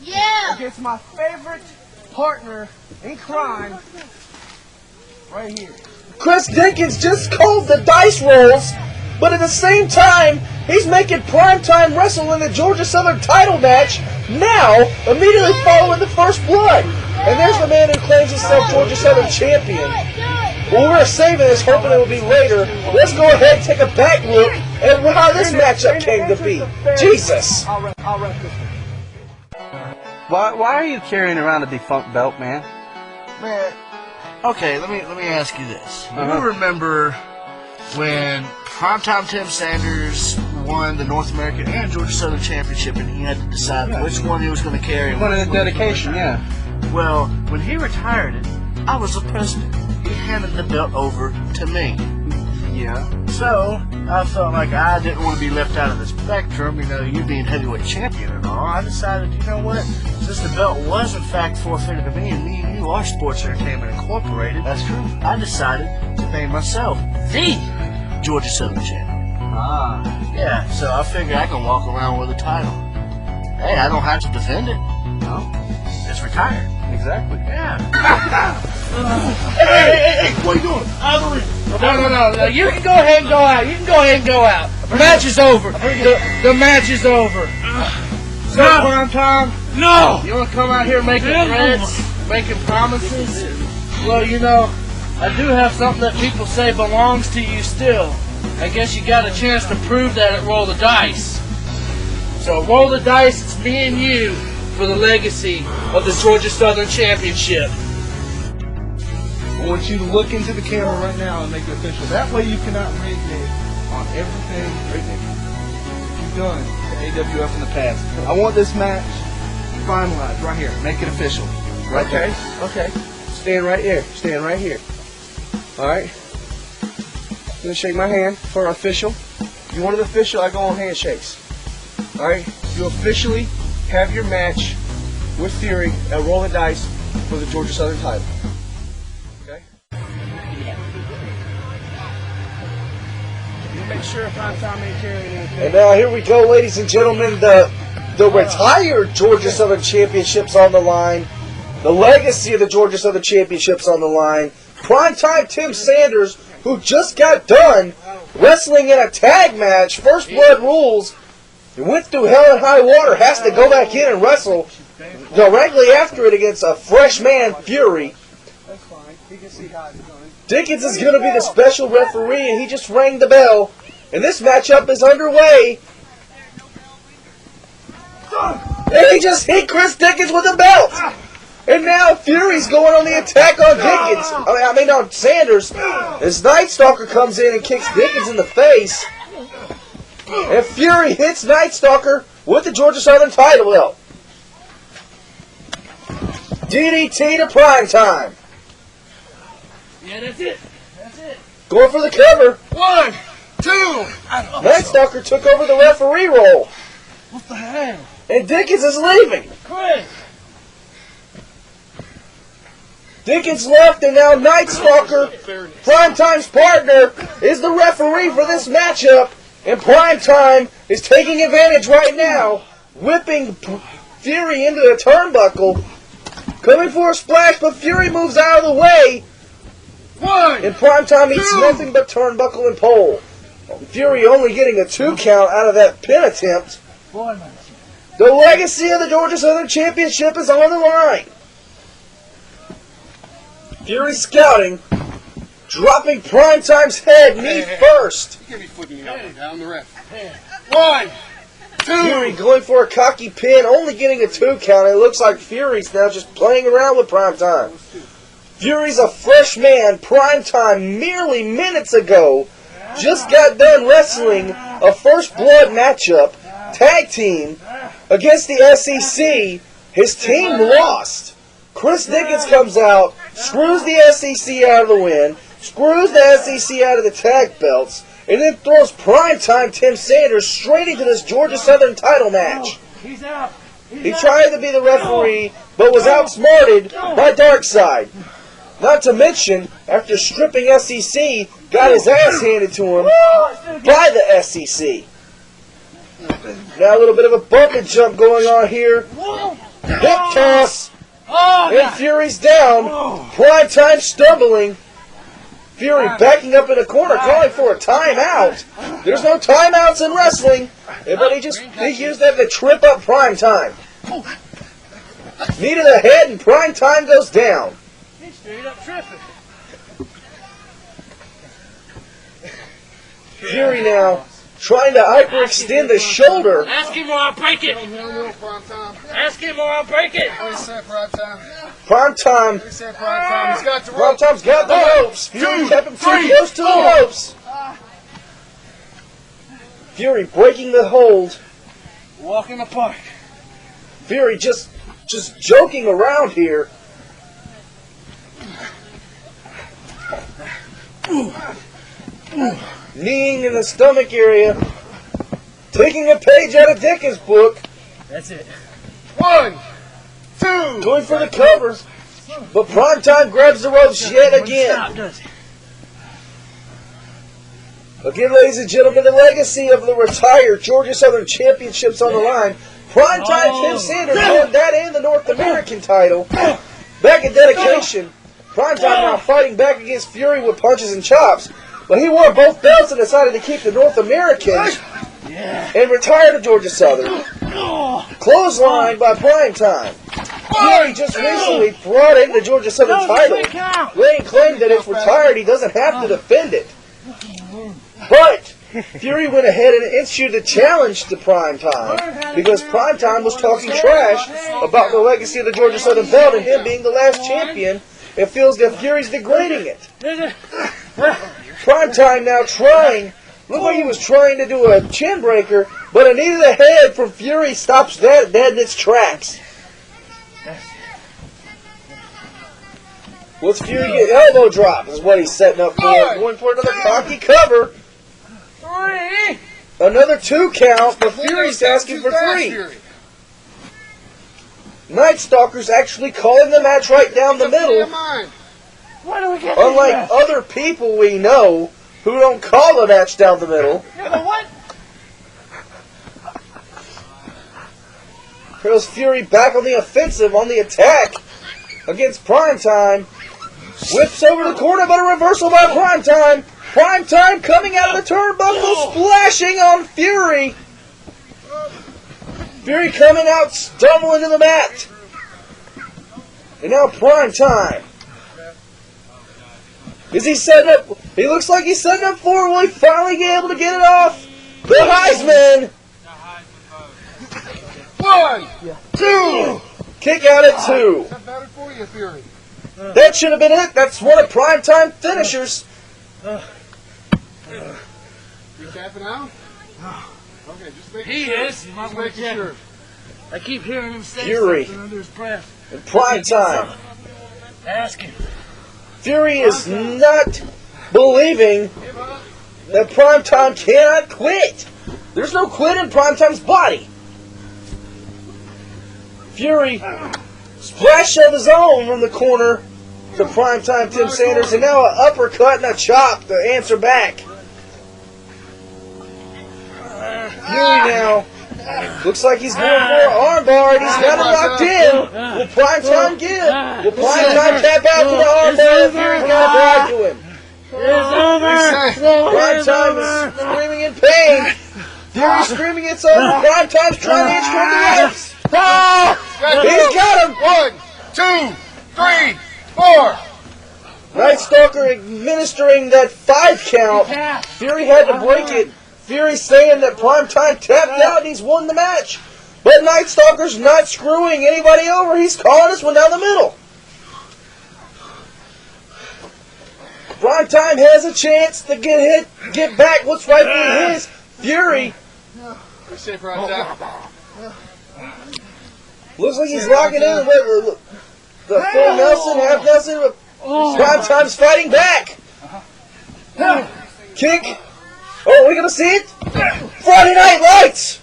Yeah. Against my favorite partner in crime, right here. Chris Dickens just called the dice rolls, but at the same time, he's making primetime wrestle in the Georgia Southern title match now, immediately following the First Blood. And there's the man who claims himself Georgia Southern champion. Well, we're saving this, hoping it will be later. Let's go ahead and take a back look at how this matchup came to be. Jesus. I'll wrap this one. Why are you carrying around a defunct belt, man? Man, okay, let me ask you this. You remember when Primetime Tim Sanders won the North American and Georgia Southern Championship, and he had to decide which one he was going to carry? One of the dedication, yeah. Well, when he retired it, I was the president. He handed the belt over to me. Yeah. So, I felt like I didn't want to be left out of the spectrum, you know, you being heavyweight champion and all. I decided, you know what, since the belt was in fact forfeited to me, and me and you are Sports Entertainment Incorporated. That's true. I decided to name myself the Georgia Southern champion. Ah. Yeah, so I figure I can walk around with a title. Hey, I don't have to defend it. No. It's retired. Exactly. Yeah. Hey, what are you doing? No. You can go ahead and go out. You can go ahead and go out. The match is over. The match is over. So, Prime Time, No. you want to come out here making threats, making promises? Well, you know, I do have something that people say belongs to you still. I guess you got a chance to prove that at Roll the Dice. So Roll the Dice, it's me and you for the legacy of the Georgia Southern Championship. I want you to look into the camera right now and make it official. That way you cannot renege on everything you've done at AWF in the past. I want this match finalized right here. Make it official. Right there. Okay. Stand right here. Stand right here. All right. I'm gonna shake my hand for official. If you want it official, I go on handshakes. All right. You officially have your match with Fury at Roll the Dice for the Georgia Southern title. Okay. You make sure Prime Time ain't carrying anything. And now here we go, ladies and gentlemen. The the retired Georgia Southern Championships on the line, the legacy of the Georgia Southern Championships on the line. Primetime Tim Sanders, who just got done wrestling in a tag match, First Blood rules, went through hell and high water, has to go back in and wrestle directly after it against a fresh man, Fury. That's fine. He can see how it's going. Dickens is going to be the special referee, and he just rang the bell. And this matchup is underway. And he just hit Chris Dickens with a belt. And now Fury's going on the attack on Dickens. I mean on Sanders. As Night Stalker comes in and kicks Dickens in the face. And Fury hits Night Stalker with the Georgia Southern title belt. DDT to Primetime. Yeah, that's it. That's it. Going for the cover. 1, 2. Night Stalker took over the referee role. What the hell? And Dickens is leaving. Chris. Dickens left, and now Night Stalker, Primetime's partner, is the referee for this matchup. And Primetime is taking advantage right now, whipping Fury into the turnbuckle. Coming for a splash, but Fury moves out of the way. 1. And Primetime eats nothing but turnbuckle and pole. Fury only getting a 2 count out of that pin attempt. The legacy of the Georgia Southern Championship is on the line. Fury scouting, dropping Primetime's head knee first. You can't be flipping me up down the ref. 1, 2. Fury going for a cocky pin, only getting a 2 count. It looks like Fury's now just playing around with Primetime. Fury's a fresh man. Primetime merely minutes ago just got done wrestling a First Blood matchup, tag team, against the SEC. His team lost. Chris Dickens comes out, screws the SEC out of the win, screws the SEC out of the tag belts, and then throws Primetime Tim Sanders straight into this Georgia Southern title match. He's out. He tried to be the referee, but was outsmarted by Darkside. Not to mention, after stripping SEC, got his ass handed to him by the SEC. Now a little bit of a bump and jump going on here. Hip toss. And Fury's down. Primetime stumbling. Fury backing up in a corner, calling for a timeout. There's no timeouts in wrestling, but he used that to trip up Primetime. Knee to the head, and Primetime goes down. He's straight up tripping. Fury now trying to hyperextend the shoulder. Ask him or I'll break it. Ask him or I'll break it. Primetime. Primetime's got the ropes. Fury kept him too close to the ropes. Fury breaking the hold. Walk in the park. Fury just joking around here. Kneeing in the stomach area. Taking a page out of Dickens' book. That's it. 1, 2. Going for the cover. But Primetime grabs the ropes yet again. Stop, does he? Again, ladies and gentlemen, the legacy of the retired Georgia Southern Championships on the line. Primetime Tim Sanders won that and the North American title. Back at dedication, Primetime now fighting back against Fury with punches and chops. But he won both belts and decided to keep the North American and retire to Georgia Southern. Clothesline by Primetime. Fury just recently brought in the Georgia Southern title. Lane claimed that it's retired, he doesn't have to defend it. But Fury went ahead and issued a challenge to Primetime because Primetime was talking trash about the legacy of the Georgia Southern belt and him being the last champion and feels that Fury's degrading it. Primetime now trying, looked like he was trying to do a chin breaker, but a knee to the head from Fury stops that dead in its tracks. What's Fury get? Elbow drop is what he's setting up for. Going for another cocky cover. 3. Another 2 count, but Fury's asking for 3. Night Stalker's actually calling the match right down the middle. Why do we get Unlike other people we know who don't call the match down the middle. You know what? goes Fury back on the offensive, on the attack against Primetime. Whips over the corner, but a reversal by Primetime. Primetime coming out of the turnbuckle, splashing on Fury. Fury coming out, stumbling to the mat. And now Primetime. Is he setting up? He looks like he's setting up for it. Will he finally be able to get it off? The Heisman. 1, 2. Kick out at 2. That better for you, Fury. That should have been it. That's one of Primetime finishers. You tapping out? Okay, just make He sure. is. You might Just want making to check. sure. I keep hearing him say Fury. something under his breath. And Primetime. Ask him. Fury is not believing that Primetime cannot quit. There's no quit in Primetime's body. Fury splash of his own from the corner to Primetime Tim Sanders, and now an uppercut and a chop to answer back. Fury now looks like he's going for an armbar, and he's got it locked in. Will Primetime give? Will Primetime tap out for the armbar? Fury's got to drive to him. Primetime is screaming in pain. Fury's screaming it's over. Primetime's trying to inch toward the ropes. He's got him. 1, 2, 3, 4. Night Stalker administering that 5 count. Fury had to break it. Fury saying that Primetime tapped out and he's won the match. But Night Stalker's not screwing anybody over. He's calling this one down the middle. Primetime has a chance to get back what's rightfully his. Fury Be safe right there. looks like he's locking in with the full Nelson, half Nelson. Primetime's fighting back. Kick. Oh, are we going to see it? Friday Night Lights.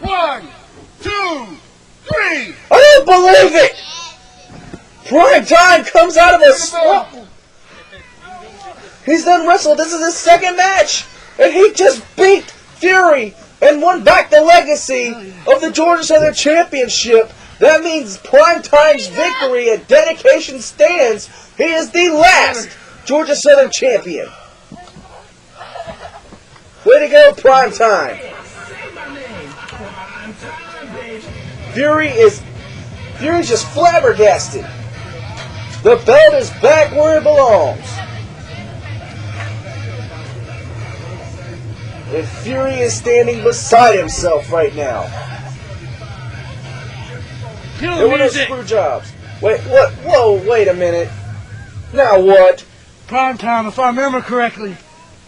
1, 2, 3. I don't believe it. Primetime comes out of a slump. He's done wrestled. This is his second match. And he just beat Fury and won back the legacy of the Georgia Southern Championship. That means Primetime's victory at Dedication stands. He is the last Georgia Southern champion. Way to go, Primetime. Fury's just flabbergasted. The belt is back where it belongs. And Fury is standing beside himself right now. There were no screw jobs. Wait, what? Whoa, wait a minute. Now what? Primetime, if I remember correctly,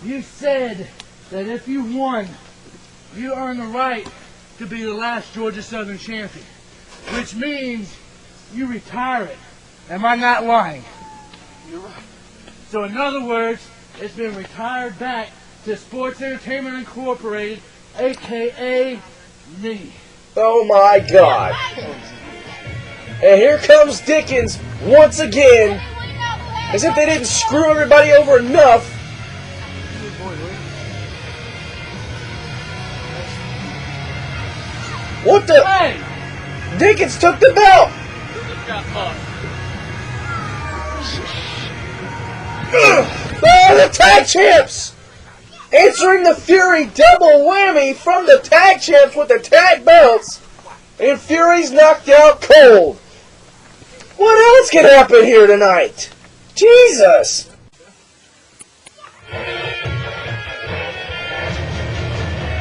you said that if you won, you earned the right to be the last Georgia Southern champion, which means you retire it. Am I not lying? You're right. So in other words, it's been retired back to Sports Entertainment Incorporated, a.k.a. me. Oh my God. And here comes Dickens once again, as if they didn't screw everybody over enough. What the? Hey! Dickens took the belt. Oh, the tag champs! Answering the Fury double whammy from the tag champs with the tag belts. And Fury's knocked out cold. What else can happen here tonight? Jesus!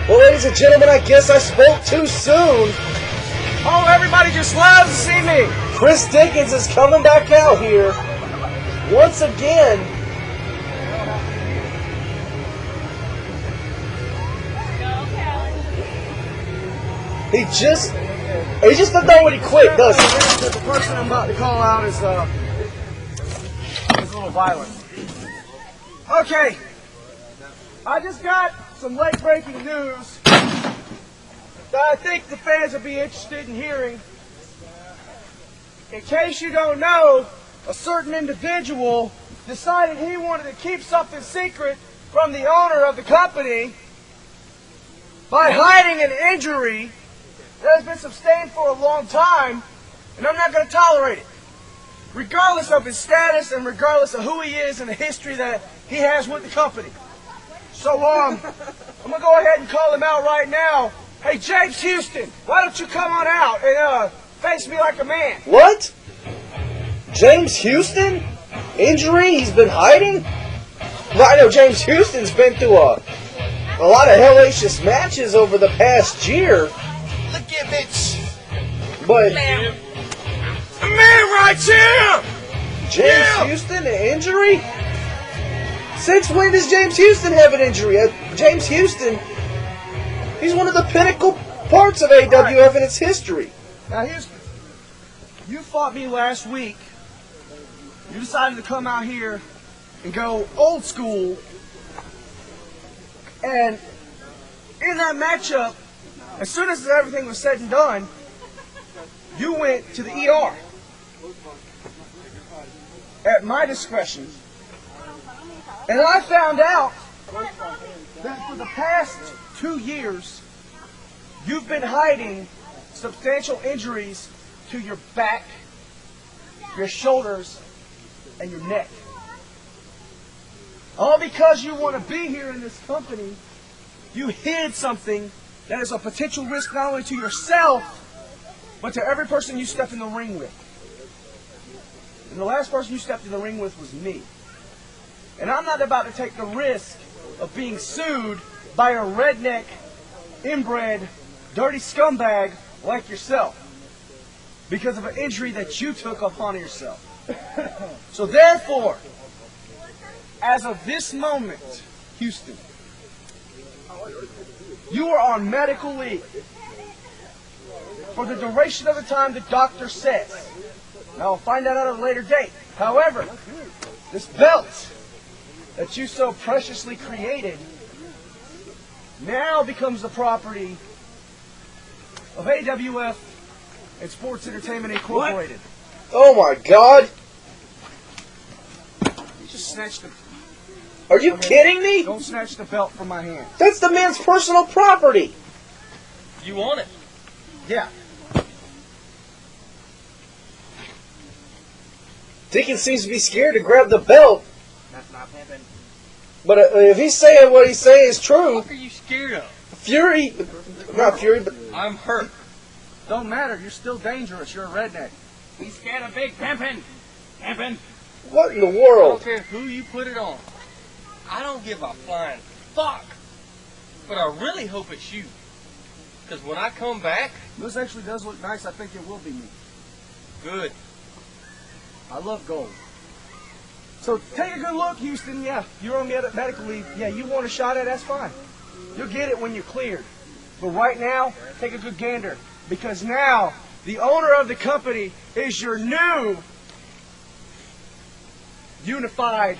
Well, ladies and gentlemen, I guess I spoke too soon. Oh, everybody just loves to see me. Chris Dickens is coming back out here once again. He just doesn't know what he quit, does he? The person I'm about to call out is a little violent. Okay, I just got some late-breaking news that I think the fans will be interested in hearing. In case you don't know, a certain individual decided he wanted to keep something secret from the owner of the company by hiding an injury that has been sustained for a long time, and I'm not going to tolerate it. Regardless of his status and regardless of who he is and the history that he has with the company. So, I'm going to go ahead and call him out right now. Hey, James Houston, why don't you come on out and face me like a man? What? James Houston? Injury? He's been hiding? Well, I know James Houston's been through a lot of hellacious matches over the past year. Look at bitch. But The man right here! James Houston, an injury? Since when does James Houston have an injury? James Houston, he's one of the pinnacle parts of AWF in its history. Now, Houston, you fought me last week. You decided to come out here and go old school. And in that matchup, as soon as everything was said and done, you went to the ER. At my discretion. And I found out that for the past 2 years, you've been hiding substantial injuries to your back, your shoulders, and your neck. All because you want to be here in this company, you hid something that is a potential risk not only to yourself, but to every person you step in the ring with. And the last person you stepped in the ring with was me. And I'm not about to take the risk of being sued by a redneck, inbred, dirty scumbag like yourself because of an injury that you took upon yourself. So therefore, as of this moment, Houston, you are on medical leave for the duration of the time the doctor says. Now, I'll find that out at a later date. However, this belt that you so preciously created now becomes the property of AWF and Sports Entertainment Incorporated. Oh my God! You just snatched the... Are you kidding me? Don't snatch the belt from my hand. That's the man's personal property. You want it? Yeah. Dickens seems to be scared to grab the belt. That's not happening. But if he's saying what he's saying is true, What are you scared of? Fury, not Fury, but I'm hurt. Don't matter. You're still dangerous. You're a redneck. He's scared of big pimpin'. Pimpin'. what in the I don't world? care who you put it on. I don't give a flying fuck. But I really hope it's you. Because when I come back, This actually does look nice. I think it will be me. good. I love gold. So take a good look, Houston. Yeah, you're on medical leave. Yeah, you want a shot at it, that's fine. You'll get it when you're cleared. But right now, take a good gander. Because now, the owner of the company is your new unified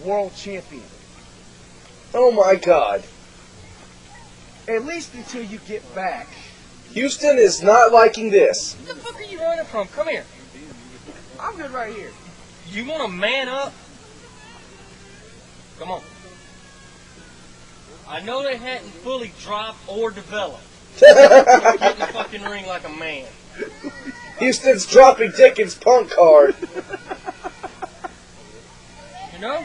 world champion. Oh my God. At least until you get back. Houston is not liking this. What the fuck are you running from? Come here. I'm good right here. You want to man up? Come on. I know they hadn't fully dropped or developed. Get in the fucking ring like a man. Houston's dropping Dickens' punk card. You know,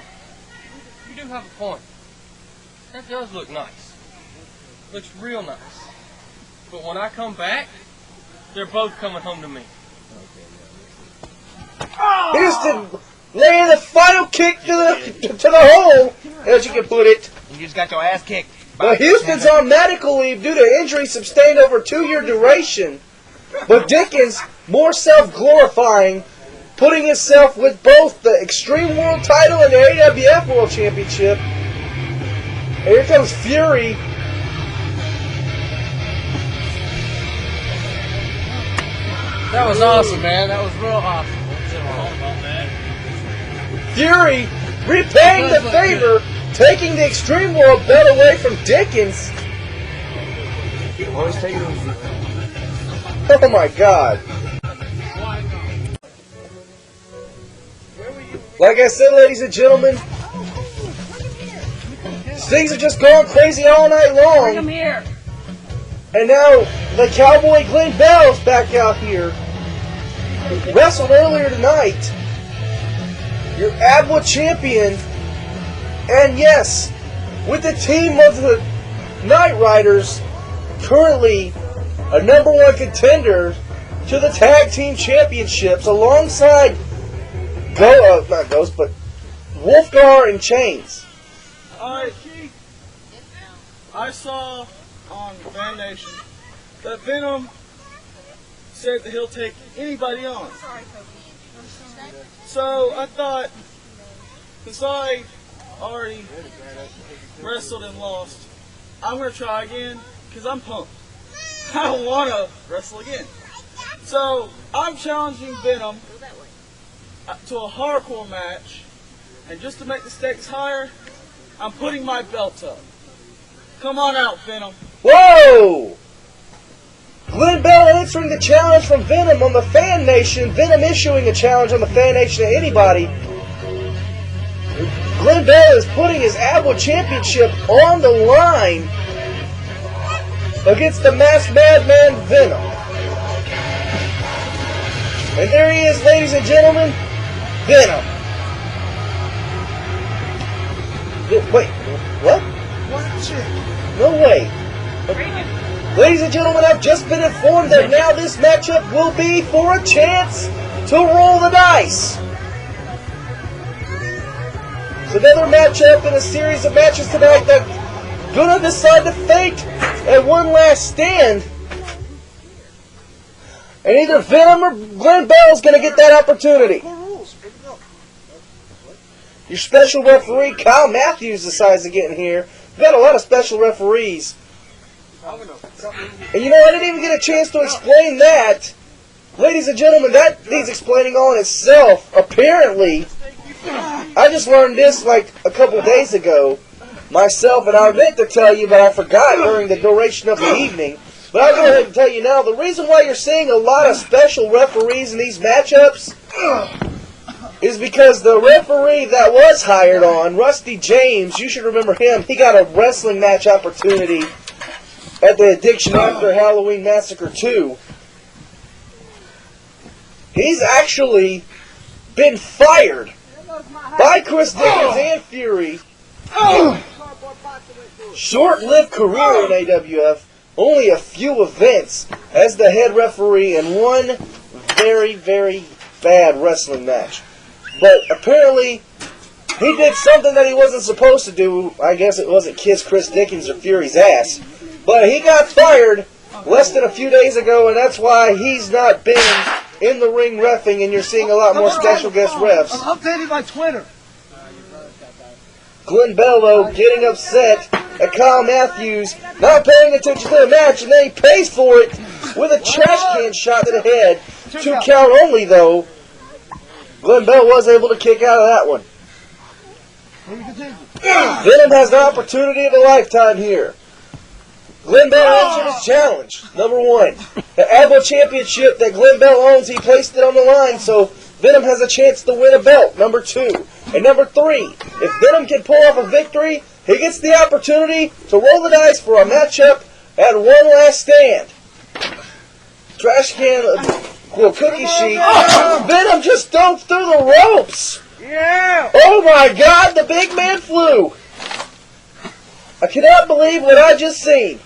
you do have a point. That does look nice. Looks real nice. But when I come back, they're both coming home to me. Houston laying the final kick to the hole, as you can put it. You just got your ass kicked. Well, Houston's on medical leave due to injury sustained over a 2-year duration. But Dickens, more self-glorifying, putting himself with both the Extreme World title and the AWF World Championship. And here comes Fury. That was awesome, man. That was real awesome. Fury repaying the favor, taking the Extreme World belt away from Dickens. Always take it easy. Oh my God. Like I said, ladies and gentlemen, things have just gone crazy all night long. Come here. And now the Cowboy Glenn Bell's back out here. Wrestled earlier tonight. Your AWF champion. And yes, with the team of the Night Riders, currently a #1 contender to the Tag Team Championships alongside not Ghost, but Wolfgar and Chains. Alright, I saw on Van Nation that Venom said that he'll take anybody on. So I thought, since I already wrestled and lost, I'm going to try again because I'm pumped. I don't want to wrestle again. So I'm challenging Venom to a hardcore match, and just to make the stakes higher, I'm putting my belt up. Come on out, Venom. Whoa! Glenn Bell answering the challenge from Venom on the Fan Nation. Venom issuing a challenge on the Fan Nation to anybody. Glenn Bell is putting his AWF championship on the line against the masked madman Venom. And there he is, ladies and gentlemen. Venom. Wait, what? No way. Ladies and gentlemen, I've just been informed that now this matchup will be for a chance to roll the dice. It's another matchup in a series of matches tonight that's gonna decide the fate at one last stand. And either Venom or Glenn Bell is gonna get that opportunity. Your special referee, Kyle Matthews, decides to get in here. We've got a lot of special referees. And you know, I didn't even get a chance to explain that. Ladies and gentlemen, that needs explaining all in itself. Apparently, I just learned this like a couple days ago myself, and I meant to tell you, but I forgot during the duration of the evening. But I'll go ahead and tell you now, the reason why you're seeing a lot of special referees in these matchups is because the referee that was hired on, Rusty James, you should remember him, he got a wrestling match opportunity at the Addiction After Halloween Massacre 2. He's actually been fired by Chris Dickens and Fury. Short-lived career in AWF, only a few events as the head referee in one very, very bad wrestling match. But apparently, he did something that he wasn't supposed to do. I guess it wasn't kiss Chris Dickens or Fury's ass. But he got fired less than a few days ago, and that's why he's not been in the ring reffing, and you're seeing a lot more special guest refs. I'm updating my Twitter. Glenn Bell, though, getting upset at Kyle Matthews not paying attention to the match, and then he pays for it with a trash can shot to the head. 2 count only, though. Glenn Bell was able to kick out of that one. Venom has the opportunity of a lifetime here. Glenn Bell answered his challenge. Number 1. The AWF championship that Glenn Bell owns, he placed it on the line, so Venom has a chance to win a belt. Number 2. And number 3, if Venom can pull off a victory, he gets the opportunity to roll the dice for a matchup at one last stand. Trash can, little cookie sheet. Venom just dove through the ropes. Yeah. Oh my God, the big man flew. I cannot believe what I just seen.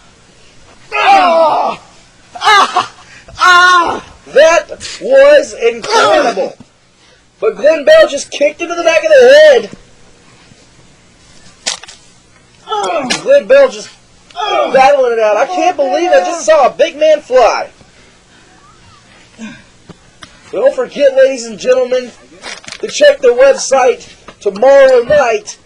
That was incredible. But Glenn Bell just kicked him in the back of the head. Glenn Bell just battling it out. I can't believe I just saw a big man fly. Don't forget, ladies and gentlemen, to check the website tomorrow night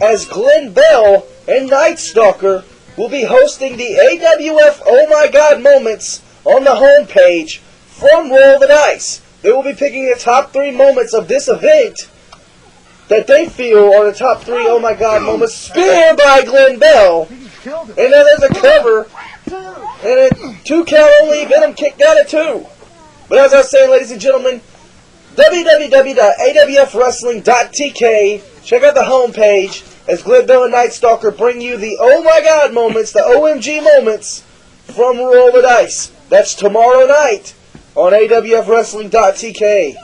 as Glenn Bell and Night Stalker will be hosting the AWF Oh My God moments on the homepage from Roll the Dice. They will be picking the top 3 moments of this event that they feel are the top 3 Oh My God moments, speared by Glenn Bell. And then there's a cover, and a 2 count only, Venom kicked out at 2. But as I was saying, ladies and gentlemen, www.awfwrestling.tk. Check out the homepage as Glenn Bell and Night Stalker bring you the Oh My God moments, the OMG moments from Roll the Dice. That's tomorrow night on AWFWrestling.tk.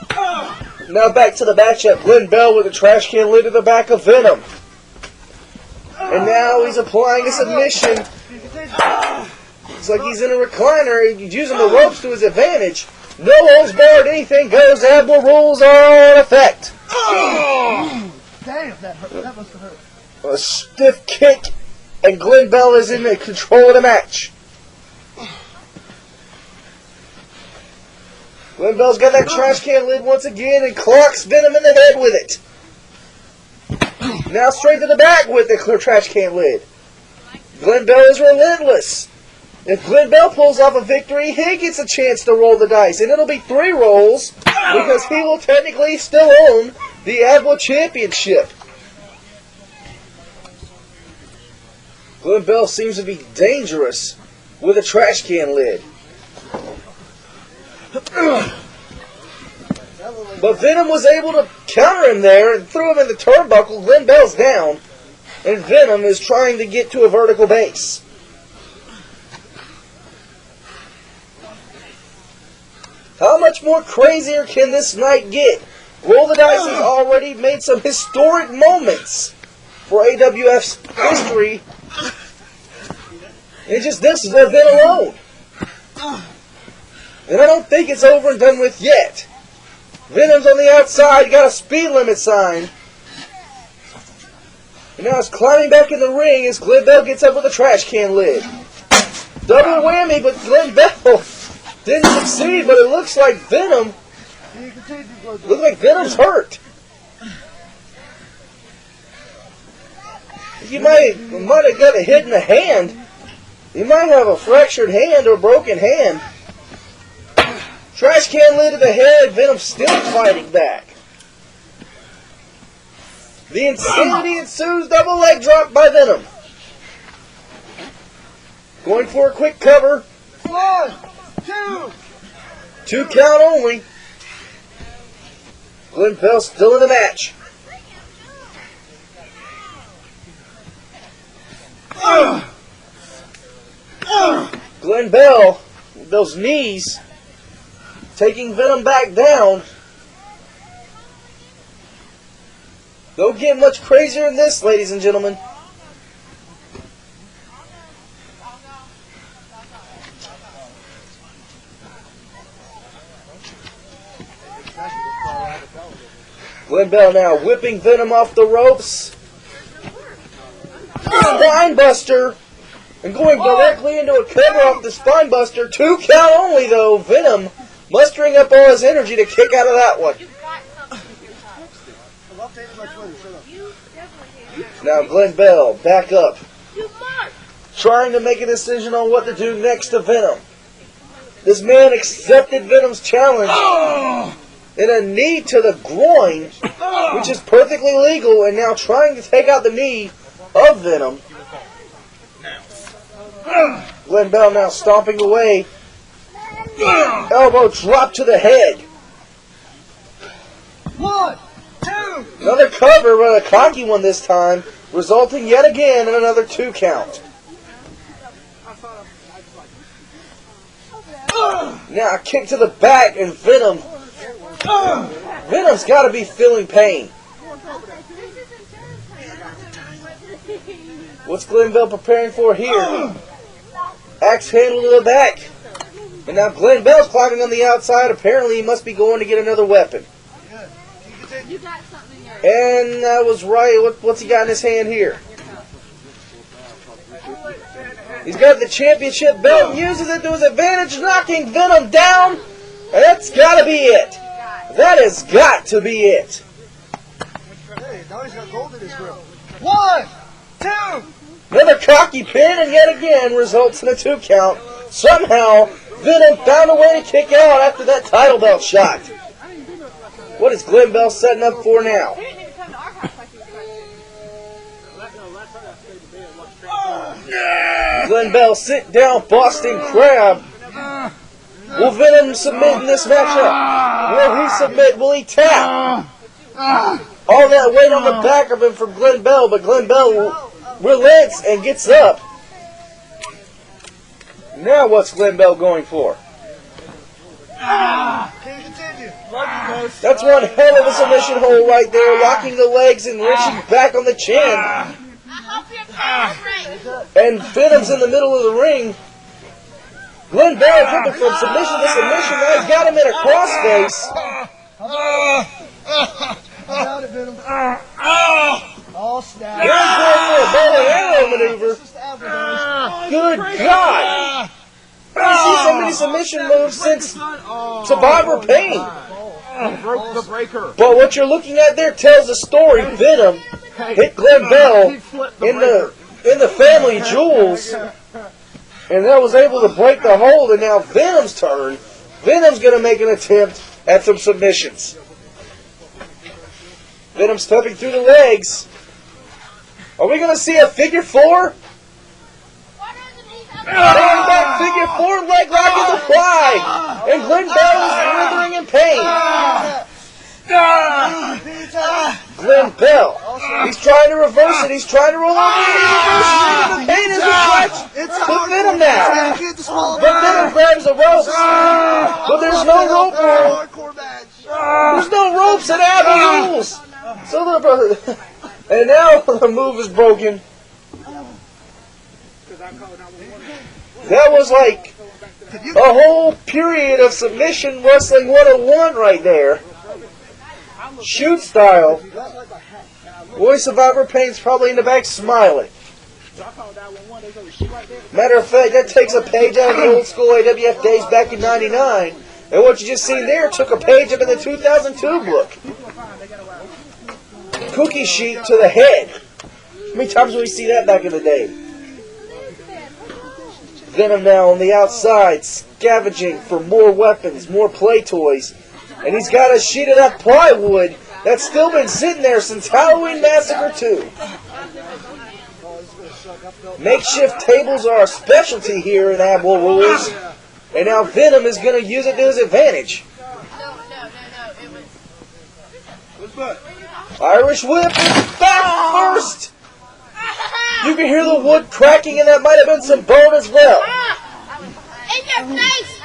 Now back to the matchup. Glenn Bell with a trash can lid to the back of Venom. And now he's applying a submission. It's like he's in a recliner. He's using the ropes to his advantage. No holds barred, anything goes. AWF rules are in effect. Damn, that hurt. That must have hurt. A stiff kick, and Glenn Bell is in control of the match. Glenn Bell's got that trash can lid once again and clocks Venom in the head with it. Now straight to the back with the trash can lid. Glenn Bell is relentless. If Glenn Bell pulls off a victory, he gets a chance to roll the dice, and it'll be 3 rolls because he will technically still own the AWF Championship. Glenn Bell seems to be dangerous with a trash can lid. But Venom was able to counter him there and threw him in the turnbuckle. Glenn Bell's down, and Venom is trying to get to a vertical base. How much more crazier can this night get? Roll the Dice has already made some historic moments for AWF's history. It's just this event alone. And I don't think it's over and done with yet. Venom's on the outside, got a speed limit sign. And now he's climbing back in the ring as Glenn Bell gets up with a trash can lid. Double whammy, but Glenn Bell didn't succeed, but it looks like Venom's hurt. He might have got a hit in the hand. He might have a fractured hand or broken hand. Trash can lid to the head. Venom still fighting back. The insanity ensues. Double leg drop by Venom. Going for a quick cover. 1, 2. 2 count only. Glenn Bell still in the match. Glenn Bell, with those knees, taking Venom back down. Don't get much crazier than this, ladies and gentlemen. Glenn Bell now whipping Venom off the ropes. Spine buster. And going directly into a cover off the spine buster. 2 count only though. Venom mustering up all his energy to kick out of that one. Now Glenn Bell back up. Trying to make a decision on what to do next to Venom. This man accepted Venom's challenge in a knee to the groin, which is perfectly legal, and now trying to take out the knee of Venom. Glenn Bell now stomping away. Elbow drop to the head. 1, 2. Another cover, but a cocky one this time, resulting yet again in another 2 count. Now a kick to the back, and Venom's got to be feeling pain. What's Glenn Bell preparing for here? Axe handle to the back. And now Glenn Bell's climbing on the outside. Apparently he must be going to get another weapon. And I was right. What's he got in his hand here? He's got the championship belt and uses it to his advantage, knocking Venom down. And that's got to be it. That has got to be it. Hey, now he's got gold in his grill. 1, 2. Another cocky pin, and yet again results in a 2 count. Somehow, Venom found a way to kick out after that title belt shot. What is Glenn Bell setting up for now? Glenn Bell sit down Boston Crab. Will Venom submit in this matchup? Will he submit? Will he tap? All that weight on the back of him from Glenn Bell, but Glenn Bell relents and gets up. Now what's Glenn Bell going for? That's one hell of a submission hold right there, locking the legs and wrenching back on the chin. And Venom's in the middle of the ring. Glenn Bell flipping from submission to submission. Now he's got him in a crossface. All snap. Here's going for a bow and arrow maneuver. Good God! I haven't seen so many submission moves since Survivor Pain. Broke the breaker. But what you're looking at there tells a story. Venom hit Glenn Bell in the family jewels, and that was able to break the hold. And now Venom's turn. Venom's going to make an attempt at some submissions. Venom stepping through the legs. Are we going to see a figure four? Stand back figure four, leg lock in the fly. And Glenn Bell is writhing in pain. Glenn Bell. He's trying to reverse it. He's trying to roll over it. He reverses it. The pain is attached to Venom now. But Venom grabs the ropes. But there's no rope roll. There's no ropes at AWF rules. So and now the move is broken. That was like a whole period of submission wrestling 101 right there. Shoot style. Boy, Survivor Pain's probably in the back smiling. Matter of fact, that takes a page out of the old school AWF days back in '99. And what you just seen there took a page out of the 2002 book. Cookie sheet to the head. How many times did we see that back in the day? Venom now on the outside, scavenging for more weapons, more play toys. And he's got a sheet of that plywood that's still been sitting there since Halloween Massacre 2. Makeshift tables are a specialty here in AWF rules. And now Venom is going to use it to his advantage. Irish whip back first. You can hear the wood cracking, and that might have been some bone as well. In your face!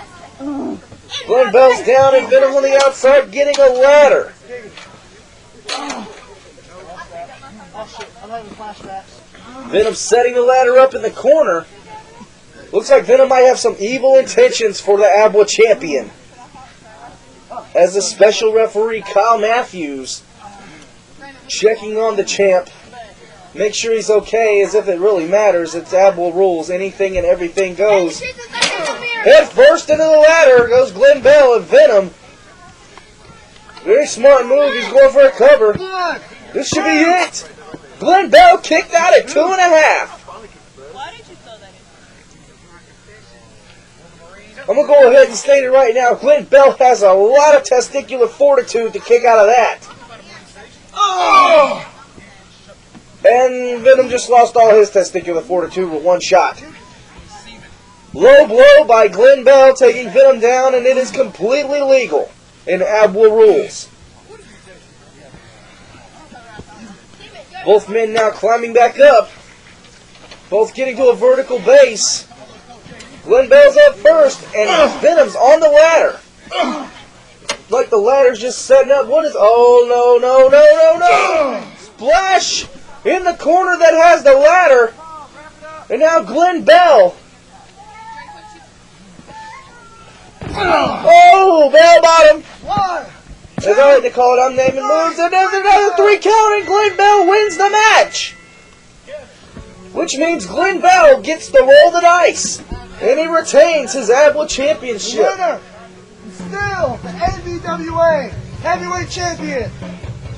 Glenn Bell's down and Venom's on the outside getting a ladder. Venom setting the ladder up in the corner. Looks like Venom might have some evil intentions for the AWF champion. As the special referee, Kyle Matthews, checking on the champ. Make sure he's okay, as if it really matters. It's AWF rules. Anything and everything goes. Head first into the ladder goes Glenn Bell and Venom. Very smart move. He's going for a cover. This should be it. Glenn Bell kicked out at 2.5. I'm going to go ahead and state it right now. Glenn Bell has a lot of testicular fortitude to kick out of that. Oh! And Venom just lost all his testicular fortitude with one shot. Low blow by Glenn Bell, taking Venom down, and it is completely legal in AWF rules. Both men now climbing back up. Both getting to a vertical base. Glenn Bell's up first, and Venom's on the ladder. Like the ladder's just setting up. What is... Oh, no. Splash in the corner that has the ladder. And now Glenn Bell. Oh, bell bottom. As I like to call it, I'm naming moves. And there's another 3 count, and Glenn Bell wins the match. Which means Glenn Bell gets to roll the dice. And he retains his AWF championship. Winner, still the AWA heavyweight champion,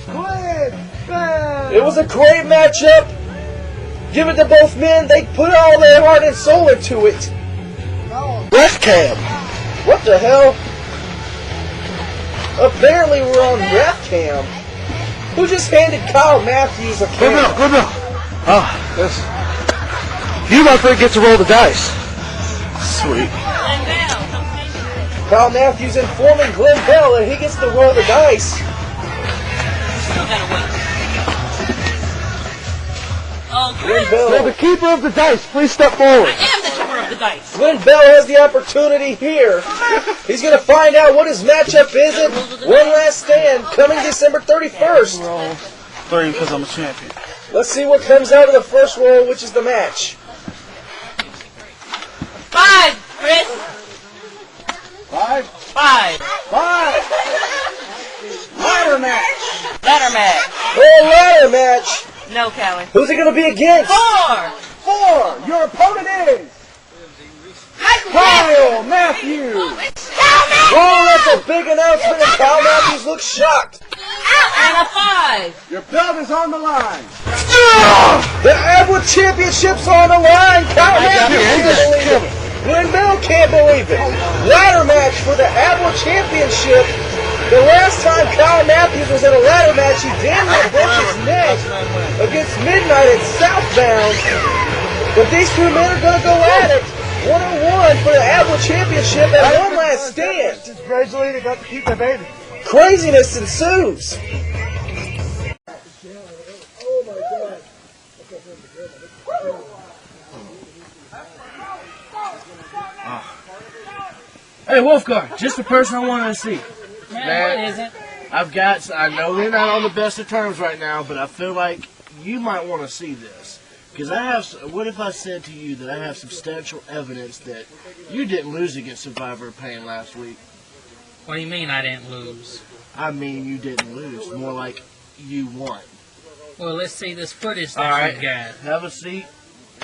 Glenn Bell. It was a great matchup. Give it to both men. They put all their heart and soul into it. Ref cam. What the hell? Apparently we're on ref cam. Who just handed Kyle Matthews a camera? Good enough. Yes. You, my friend, get to roll the dice. Sweet. Kyle Matthews informing Glenn Bell that he gets to roll the dice. Glenn Bell. The keeper of the dice, please step forward. I am the keeper of the dice. When Bell has the opportunity here, he's going to find out what his matchup is at One Last Stand coming December 31st. Roll 3 because I'm a champion. Let's see what comes out of the first roll, which is the match. 5, Chris. 5. 5. 5. Ladder match. Ladder match. Oh, ladder match. No, Callie. Who's it going to be against? 4. 4. Your opponent is Kyle Matthews. Oh, that's a big announcement, and Kyle Matthews looks shocked. And a 5. Your belt is on the line. The AWF Championship's on the line. Kyle Matthews can't believe it. Windmill can't believe it. Ladder match for the AWF Championship. The last time Kyle Matthews was in a ladder match, he damn near broke his neck against Midnight at Southbound. But these two men are going to go at it. 101 for the AWF Championship at One Last Stand. Just gradually, they got to keep the baby. Craziness ensues. Hey, Wolfgar, just the person I wanted to see. Man, what is it? I know we're not on the best of terms right now, but I feel like you might want to see this. Because what if I said to you that I have substantial evidence that you didn't lose against Survivor of Pain last week? What do you mean I didn't lose? I mean you didn't lose. More like you won. Well, let's see this footage All that right, you got. have a seat,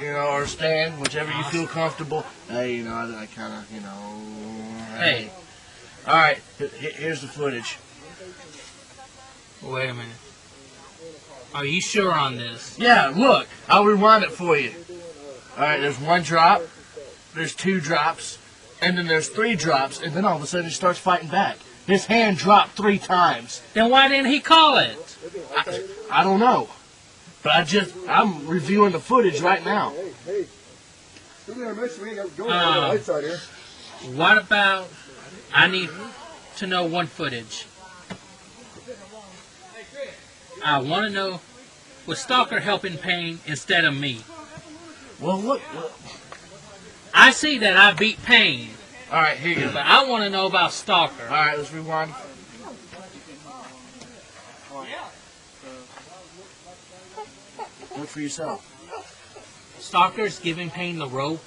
or stand, whichever you feel comfortable. Hey, I kind of, Hey. All right, here's the footage. Wait a minute. Are you sure on this? Yeah, look, I'll rewind it for you. All right, there's 1 drop, there's 2 drops, and then there's 3 drops, and then all of a sudden he starts fighting back. His hand dropped 3 times. Then why didn't he call it? I don't know. But I'm reviewing the footage right now. What about, I need to know one footage. I want to know, was Stalker helping Pain instead of me? Well, look. I see that I beat Pain. All right, here you go. But I want to know about Stalker. All right, let's rewind. Look for yourself. Stalker's giving Pain the rope.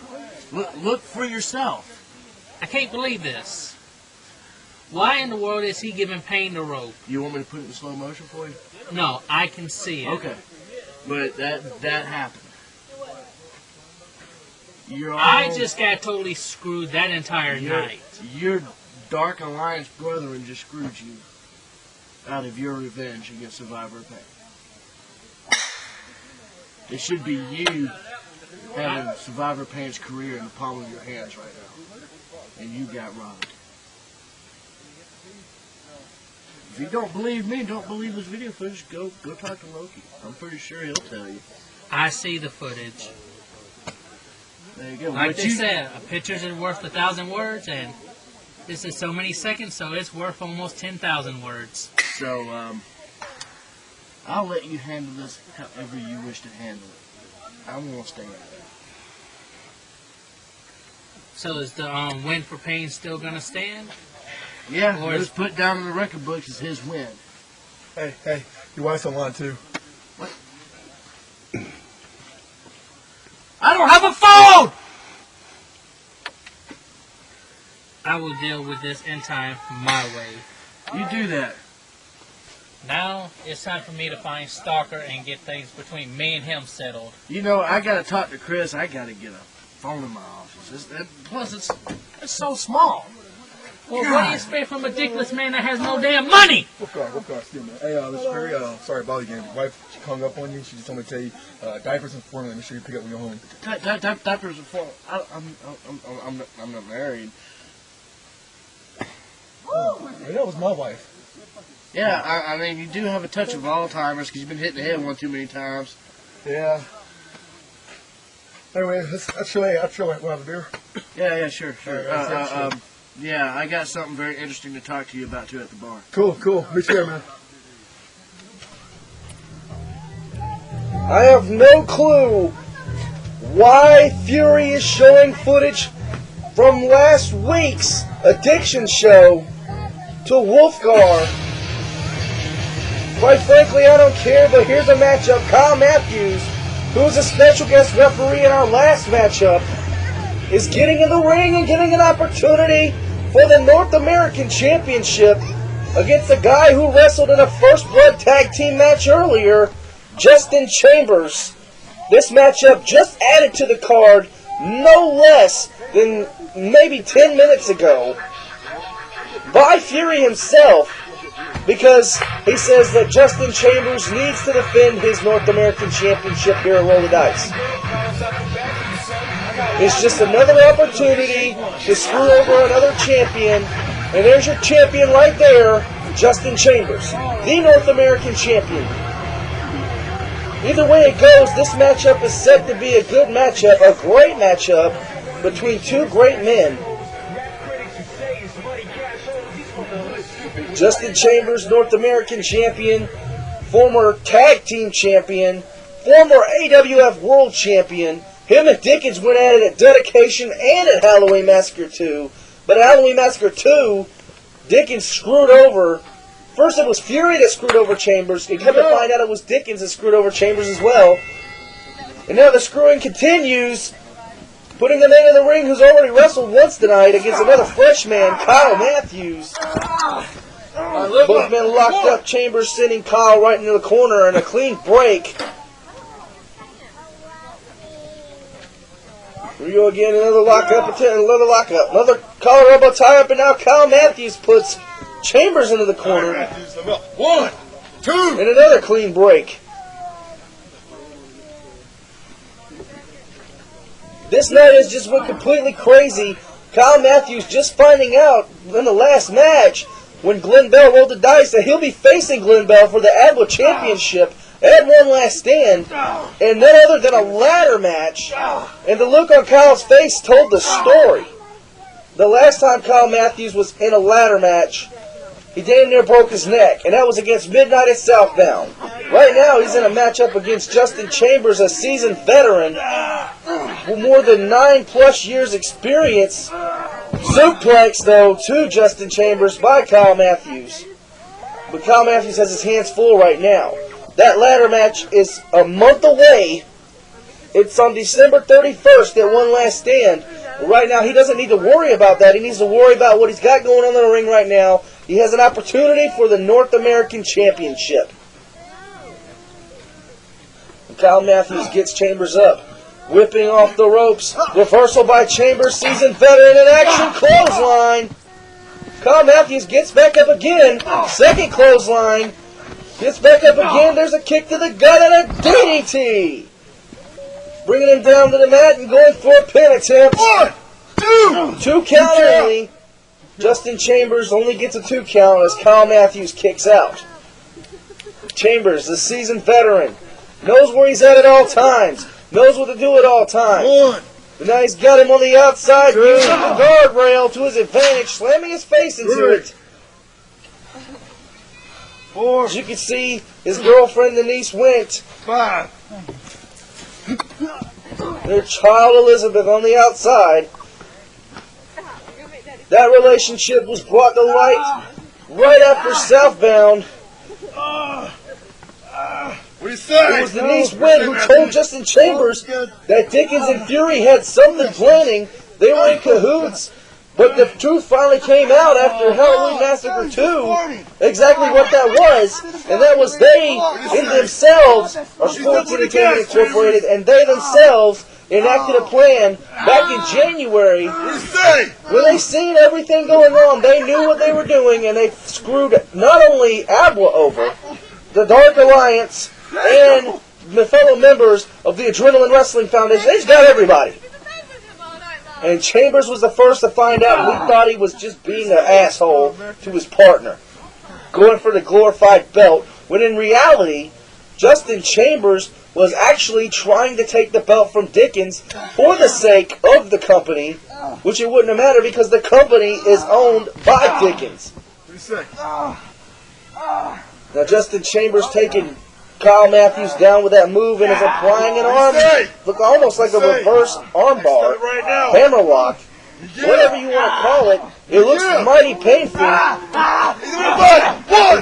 Look for yourself. I can't believe this. Why in the world is he giving Pain the rope? You want me to put it in slow motion for you? No, I can see it. Okay. But that happened. I just got totally screwed that entire night. Your Dark Alliance brethren just screwed you out of your revenge against Survivor of Pain. It should be you having Survivor of Pain's career in the palm of your hands right now. And you got robbed. If you don't believe me, don't believe this video footage, go talk to Loki. I'm pretty sure he'll tell you. I see the footage. There you go. Like they said, a picture's worth 1,000 words, and this is so many seconds, so it's worth almost 10,000 words. So, I'll let you handle this however you wish to handle it. I'm going to stay out of it. So is the win for Pain still going to stand? Yeah, Or it was put down in the record books as his win. Hey, your wife's online too. What? I don't have a phone! I will deal with this in time my way. You do that. Now it's time for me to find Stalker and get things between me and him settled. I got to talk to Chris. I got to get a phone in my office. Plus, it's so small. Well, what do you expect from a dickless man that has no damn money? What car? Excuse me. Hey, Mr. Perry, sorry about you again. Your wife, she hung up on you. She just told me to tell you, diapers and formula. Make sure you pick up when you're home. Diapers and formula. I'm not married. That was my wife. Yeah, I mean, you do have a touch of Alzheimer's because you've been hitting the head one too many times. Yeah. Anyway, let's chill. We'll have a beer. Yeah, sure. Right, yeah, I got something very interesting to talk to you about, too, at the bar. Cool. Meet you there, man. I have no clue why Fury is showing footage from last week's Addiction show to Wolfgar. Quite frankly, I don't care, but here's a matchup. Kyle Matthews, who was a special guest referee in our last matchup, is getting in the ring and getting an opportunity for the North American Championship against a guy who wrestled in a First Blood Tag Team match earlier, Justin Chambers. This matchup just added to the card no less than maybe 10 minutes ago by Fury himself, because he says that Justin Chambers needs to defend his North American Championship here at Roll the Dice. It's just another opportunity to screw over another champion, and there's your champion right there, Justin Chambers, the North American Champion. Either way it goes, this matchup is set to be a good matchup, a great matchup between two great men. Justin Chambers, North American Champion, former Tag Team Champion, former AWF World Champion. Him and Dickens went at it at Dedication and at Halloween Massacre 2. But at Halloween Massacre 2, Dickens screwed over. First it was Fury that screwed over Chambers. And come to find out it was Dickens that screwed over Chambers as well. And now the screwing continues, putting the man in the ring who's already wrestled once tonight against another fresh man, Kyle Matthews. Both men locked up. Chambers sending Kyle right into the corner and a clean break. Here we go again, another lockup, another collar elbow tie up, and now Kyle Matthews puts Chambers into the corner. 1, 2, and another clean break. This night has just went completely crazy. Kyle Matthews just finding out in the last match when Glenn Bell rolled the dice that he'll be facing Glenn Bell for the AWF Championship at One Last Stand, and none other than a ladder match. And the look on Kyle's face told the story. The last time Kyle Matthews was in a ladder match, he damn near broke his neck, and that was against Midnight at Southbound. Right now, he's in a matchup against Justin Chambers, a seasoned veteran with more than 9+ years experience. Suplex, though, to Justin Chambers by Kyle Matthews. But Kyle Matthews has his hands full right now. That ladder match is a month away. It's on December 31st at One Last Stand. Right now, he doesn't need to worry about that. He needs to worry about what he's got going on in the ring right now. He has an opportunity for the North American Championship. And Kyle Matthews gets Chambers up, whipping off the ropes. Reversal by Chambers, seasoned veteran in action, clothesline. Kyle Matthews gets back up again, second clothesline. Gets back up again, there's a kick to the gut and a DDT. Bringing him down to the mat and going for a pin attempt. 1, 2, 2 count only. Justin Chambers only gets a 2 count as Kyle Matthews kicks out. Chambers, the seasoned veteran, knows where he's at all times, knows what to do at all times. 1. But now he's got him on the outside, using the guardrail to his advantage, slamming his face into it. 4. As you can see, his girlfriend Denise went. 5. Their child Elizabeth on the outside. That relationship was brought to light right after Southbound. What do you say? It was Denise Wynn who told Justin Chambers that Dickens and Fury had something planning. They were in cahoots. But the truth finally came out after Halloween Massacre 2, exactly what that was, and that was they, in themselves, are Sports Entertainment Incorporated, and they themselves enacted a plan back in January. When they seen everything going on, they knew what they were doing, and they screwed not only AWF over, the Dark Alliance, and the fellow members of the Adrenaline Wrestling Foundation. They just got everybody. And Chambers was the first to find out. He thought he was just being an asshole to his partner, going for the glorified belt, when in reality, Justin Chambers was actually trying to take the belt from Dickens for the sake of the company, which it wouldn't have mattered because the company is owned by Dickens. Now Justin Chambers taking Kyle Matthews down with that move and is applying an arm. Look, almost like a reverse arm bar. Hammer lock. Whatever you want to call it. It looks mighty painful. And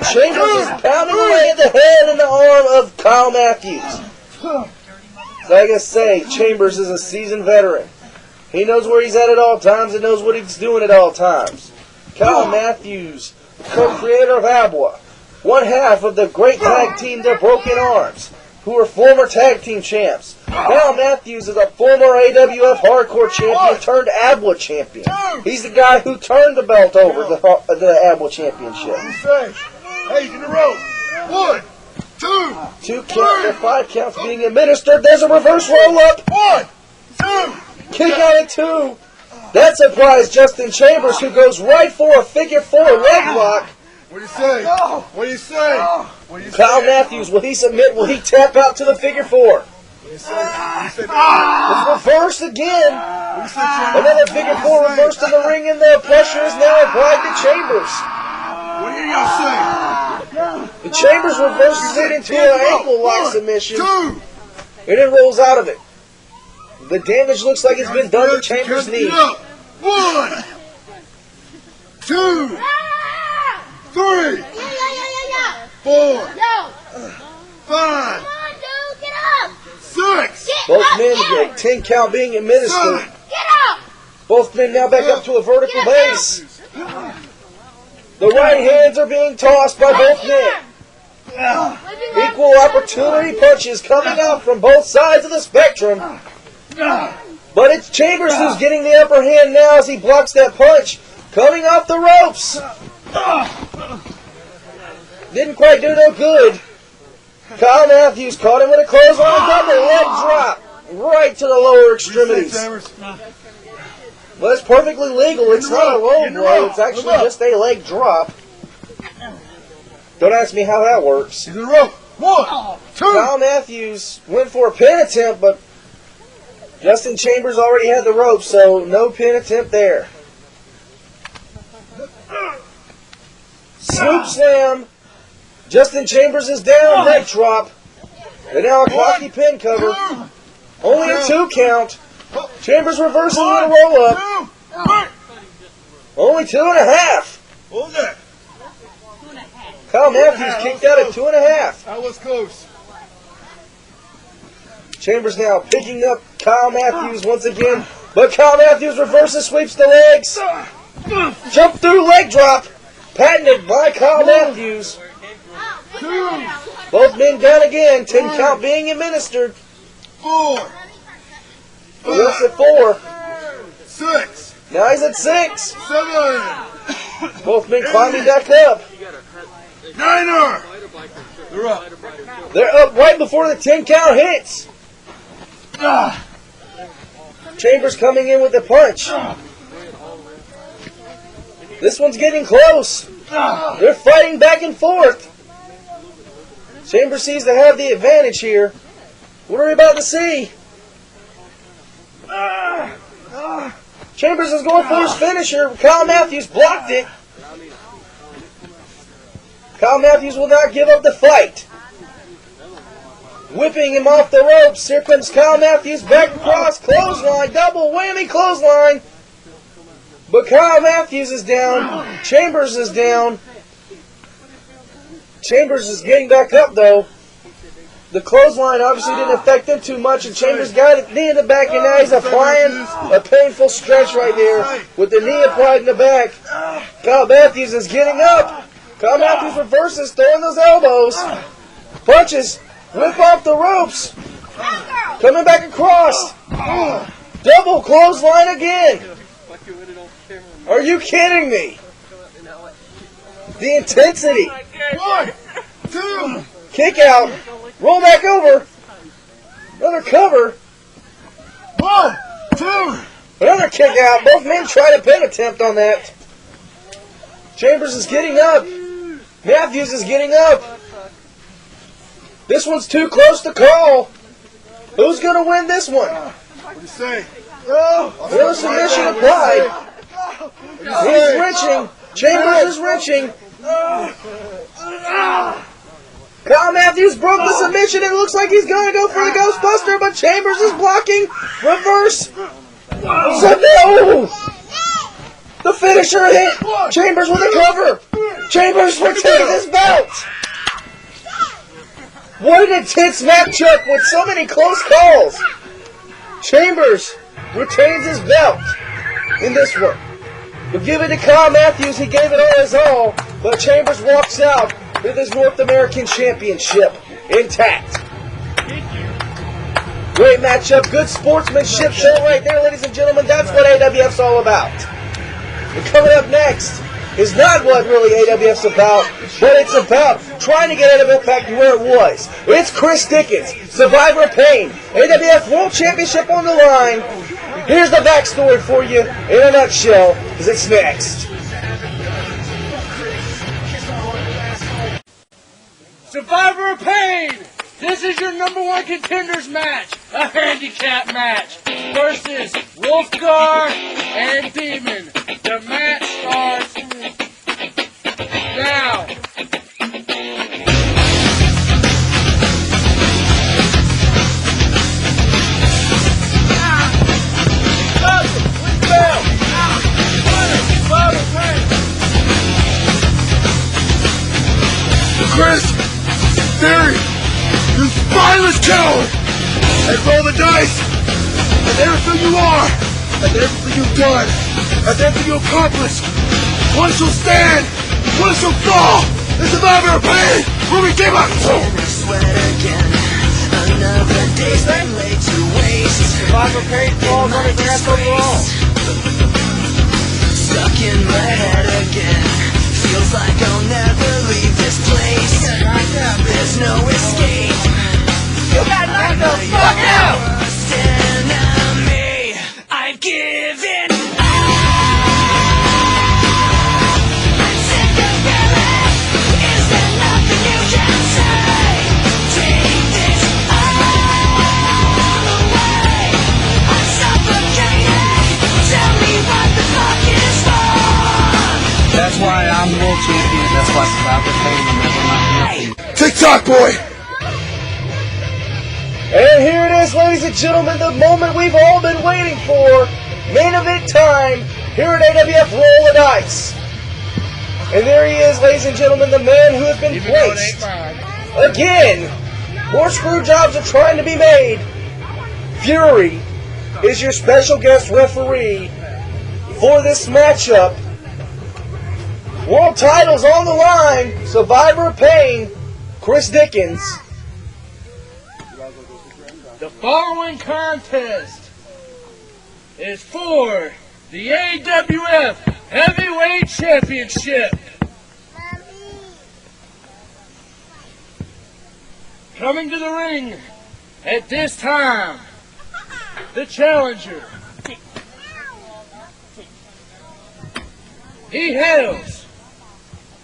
Chambers is pounding away at the head and the arm of Kyle Matthews. Like I say, Chambers is a seasoned veteran. He knows where he's at all times and knows what he's doing at all times. Kyle Matthews, co-creator of AWF, one half of the great tag team, the Broken Arms, who are former tag team champs. Kyle Matthews is a former AWF Hardcore champion turned AWF champion. He's the guy who turned the belt over the AWF championship. Hey, in a row. 1, 2. 2 count or 5 counts being administered. There's a reverse roll-up. 1, 2. Kick out at 2. That surprised Justin Chambers, who goes right for a figure 4 leg lock. What do you say? What do you say? Kyle Matthews, will he submit? Will he tap out to the figure 4? It's reversed again. Another figure 4 reversed to the ring, and the pressure is now applied to Chambers. What do you say? The Chambers reverses it into an ankle lock submission, and it rolls out of it. The damage looks like it's been done to Chambers' knee. 1, 2, 3, 4, 5, 6. Both men get 10 count being administered. Both men now back up to a vertical base. The right hands are being tossed by both men. Equal opportunity punches coming out from both sides of the spectrum. But it's Chambers who's getting the upper hand now as he blocks that punch. Coming off the ropes. Didn't quite do no good. Kyle Matthews caught him with a clothesline double leg drop. Right to the lower extremities. But it's perfectly legal. It's not a low blow. It's actually just a leg drop. Don't ask me how that works. He's in a row. 1, 2. Kyle Matthews went for a pin attempt, but Justin Chambers already had the rope, so no pin attempt there. Swoop slam. Justin Chambers is down. Leg drop. And now a cocky pin cover. Only a 2 count. Chambers reversing with a roll up. Only 2.5. Hold that. Kyle Matthews kicked out at 2.5. That was close. Chambers now picking up Kyle Matthews once again. But Kyle Matthews reverses, sweeps the legs. Jump through leg drop. Patented by Kyle Matthews. Both men down again. 10 count being administered. 4. Looks at 4. 6. Now he's at 6. 7. Both men climbing back up. 9. They're up. They're up right before the 10 count hits. Chambers coming in with the punch. This one's getting close. They're fighting back and forth. Chambers seems to have the advantage here. What are we about to see? Chambers is going for his finisher. Kyle Matthews blocked it. Kyle Matthews will not give up the fight. Whipping him off the ropes. Here comes Kyle Matthews back across. Clothesline. Double whammy clothesline. But Kyle Matthews is down. Chambers is down. Chambers is getting back up, though. The clothesline obviously didn't affect him too much, and Chambers got it knee in the back, and now he's applying a painful stretch right there with the knee applied in the back. Kyle Matthews is getting up. Kyle Matthews reverses, throwing those elbows. Punches. Whip off the ropes. Coming back across. Double clothesline again. Are you kidding me? The intensity. 1, 2. Kick out. Roll back over. Another cover. 1, 2. Another kick out. Both men tried a pin attempt on that. Chambers is getting up. Matthews is getting up. This one's too close to call. Who's going to win this one? What do you say? No submission applied. He's wrenching. Chambers is wrenching. Kyle Matthews broke the submission. It looks like he's going to go for the Ghostbuster, but Chambers is blocking. Reverse. So no! The finisher hit. Chambers with a cover. Chambers retains his belt. What an intense matchup with so many close calls. Chambers retains his belt in this one. We'll give it to Kyle Matthews. He gave it all his all, but Chambers walks out with his North American Championship intact. Great matchup, good sportsmanship show right there, ladies and gentlemen. That's what AWF's all about. And coming up next is not what really AWF's about, but it's about trying to get AWF back to where it was. It's Chris Dickens, Survivor of Pain, AWF World Championship on the line. Here's the backstory for you in a nutshell, as it's next. Survivor of Pain! This is your #1 contenders match, a handicap match, versus Wolfgar and Demon. The match starts now. Chris, Theory, you spineless coward! And roll the dice! And everything you are, and everything you've done, and everything you accomplished, one shall stand, one shall fall! The Survivor of Pain will be given! Sweat again. Another day's been laid to waste. Survivor of Pain falls on his ass overall. Stuck in my head again. Feels like I'll never leave this place. There's no escape. You got knocked the fuck out! Worst enemy. I've given up. I'm sick of feeling. Is there nothing you can say? Take this all away. I'm suffocating. Tell me what the fuck is wrong. That's why I'm the world champion. That's why Survivor Pain will never not here for you. TikTok boy! And here it is, ladies and gentlemen, the moment we've all been waiting for. Main event time here at AWF Roll the Dice. And there he is, ladies and gentlemen, the man who has been placed. Again, more screw jobs are trying to be made. Fury is your special guest referee for this matchup. World titles on the line. Survivor of Pain, Chris Dickens. The following contest is for the AWF Heavyweight Championship. Coming to the ring at this time, the challenger. He hails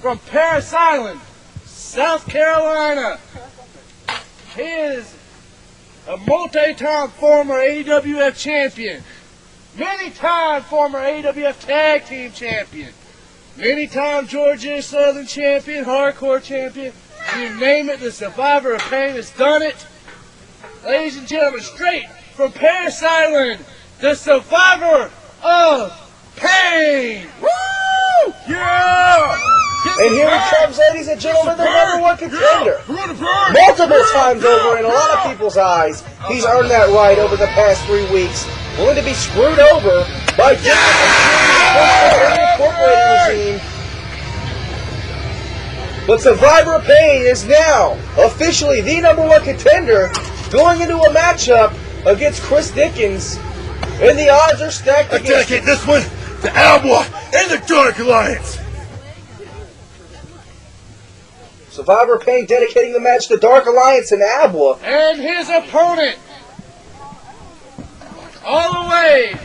from Parris Island, South Carolina. He is a multi-time former AWF champion, many-time former AWF Tag Team champion, many-time Georgia Southern champion, hardcore champion. You name it, the Survivor of Pain has done it. Ladies and gentlemen, straight from Parris Island, the Survivor of Pain. Woo! Yeah! And here he comes, ladies and gentlemen, the #1 contender. Multiple times over in a lot of people's eyes, he's earned that right over the past 3 weeks. Willing to be screwed over by the Incorporated regime. But Survivor of Pain is now officially the #1 contender going into a matchup against Chris Dickens. And the odds are stacked I against dedicate this one to AWF and the Dark Alliance! Survivor of Pain dedicating the match to Dark Alliance and AWF. And his opponent, all the way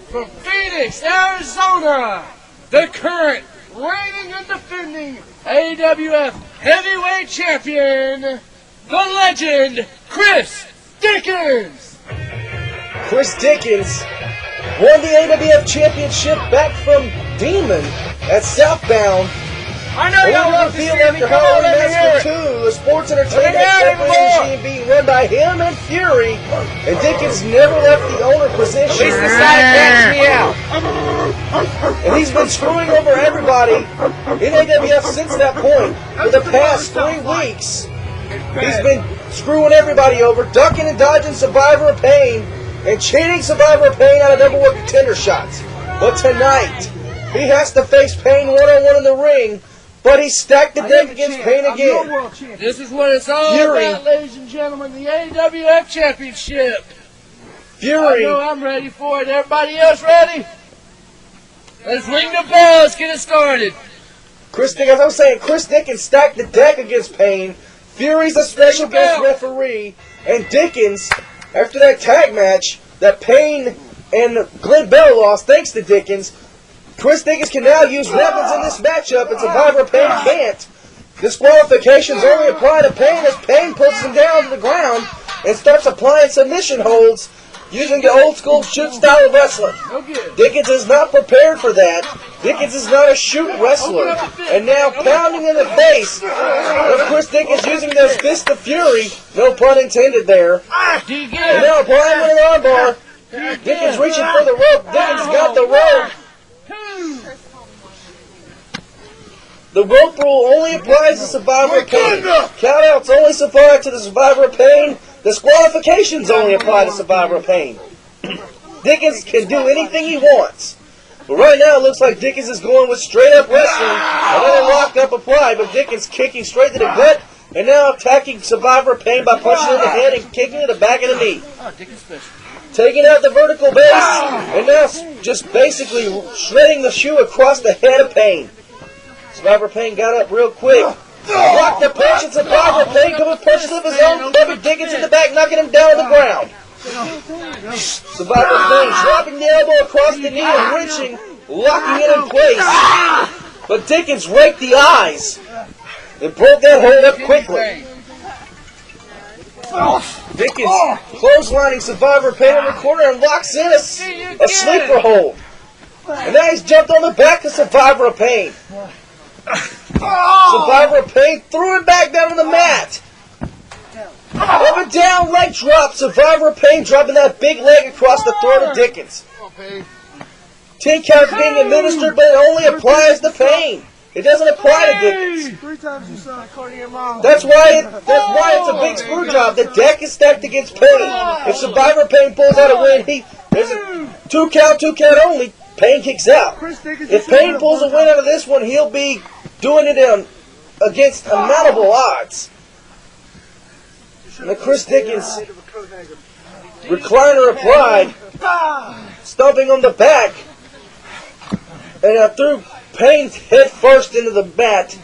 from Phoenix, Arizona, the current reigning and defending AWF Heavyweight Champion, the legend, Chris Dickens. Chris Dickens won the AWF Championship back from Demon at Southbound I know y'all love to see me. After Come on, let me hear Master it. 2, the sports entertainment Let me hear it, regime being run by him and Fury, and Dickens never left the owner position. At least decided to catch me out. And he's been screwing over everybody in AWF since that point. For the past 3 weeks, he's been screwing everybody over, ducking and dodging Survivor of Pain, and cheating Survivor of Pain out of double work contender shots. But tonight, he has to face Pain one-on-one in the ring, but he stacked the deck against Pain again. This is what it's all Fury. about, ladies and gentlemen. The AWF Championship. Fury. I know I'm ready for it. Everybody else ready? Let's ring the bell. Let's get it started. Chris Dickens, as I was saying, Chris Dickens stacked the deck against Pain. Fury's a special guest referee, and Dickens, after that tag match that Pain and Glenn Bell lost, thanks to Dickens, Chris Dickens can now use weapons in this matchup, and Survivor Pain can't. Disqualifications only apply to Pain as Pain puts him down to the ground and starts applying submission holds using the old school shoot style of wrestling. Dickens is not prepared for that. Dickens is not a shoot wrestler. And now pounding in the face of Chris Dickens using those fists of fury, no pun intended there. And now applying with an armbar. Dickens reaching for the rope. Dickens got the rope. The rope rule only applies to Survivor of Pain. Countouts only apply to the Survivor of Pain. Disqualifications only apply to Survivor of Pain. Dickens can do anything he wants. But right now it looks like Dickens is going with straight up wrestling. Another locked up applied, but Dickens kicking straight to the gut and now attacking Survivor of Pain by punching in the head and kicking to the back of the knee. Taking out the vertical base and now just basically shredding the shoe across the head of Pain. Survivor of Pain got up real quick. Blocked the punch and Survivor of Pain coming with punches of his own. Kevin Dickens in the back, knocking him down on the ground. Survivor of Pain dropping the elbow across the knee and wrenching, locking it in place. But Dickens raked the eyes and broke that hold up quickly. Dickens clotheslining Survivor of Pain in the corner and locks in a sleeper hold. And now he's jumped on the back of Survivor of Pain. Survivor of Pain threw him back down on the mat. Up and down leg drop. Survivor of Pain dropping that big leg across the throat of Dickens. 10 counts being administered, but it only applies to Pain. It doesn't apply to Dickens. 3 times your son, according to your mom. That's why it's a big screw job. The deck is stacked against Pain. If Survivor of Pain pulls out a win, there's a 2 count only. Pain kicks out. If Pain pulls a win out of this one, he'll be doing it against unnountable odds. And the Chris Dickens recliner applied, stomping on the back, and threw Pain head first into the mat.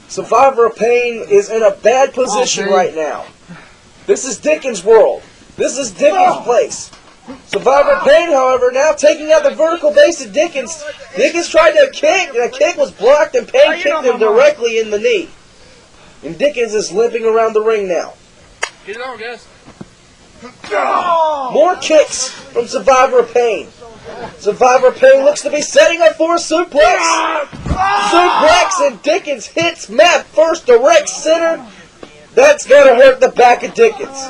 Survivor of Pain is in a bad position right now. This is Dickens' world. This is Dickens' place. Survivor of Pain, however, now taking out the vertical base of Dickens. Dickens tried to kick, and the kick was blocked, and Pain kicked him directly in the knee. And Dickens is limping around the ring now. Get it on, guys. More kicks from Survivor of Pain. Survivor of Pain looks to be setting up for a suplex. Suplex, and Dickens hits Matt first direct center. That's going to hurt the back of Dickens.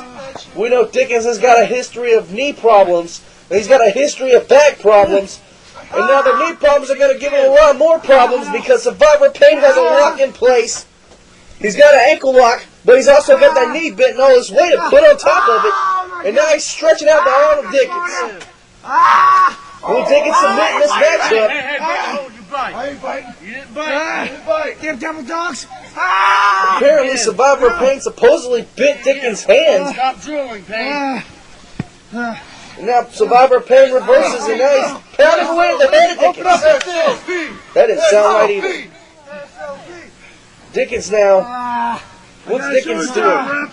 We know Dickens has got a history of knee problems, and he's got a history of back problems, and now the knee problems are going to give him a lot more problems because Survivor Pain has a lock in place. He's got an ankle lock, but he's also got that knee bent and all his weight to put on top of it, and now he's stretching out the arm of Dickens. Will Dickens submit in this matchup? I ain't biting. You didn't bite. You didn't bite. Damn devil dogs. Apparently, Survivor of Pain supposedly bit Dickens' hand. Stop drilling, Pain. And now Survivor of Pain reverses, and now he's pounding away at the head of Dickens. That didn't sound right either. Dickens now. What's Dickens doing?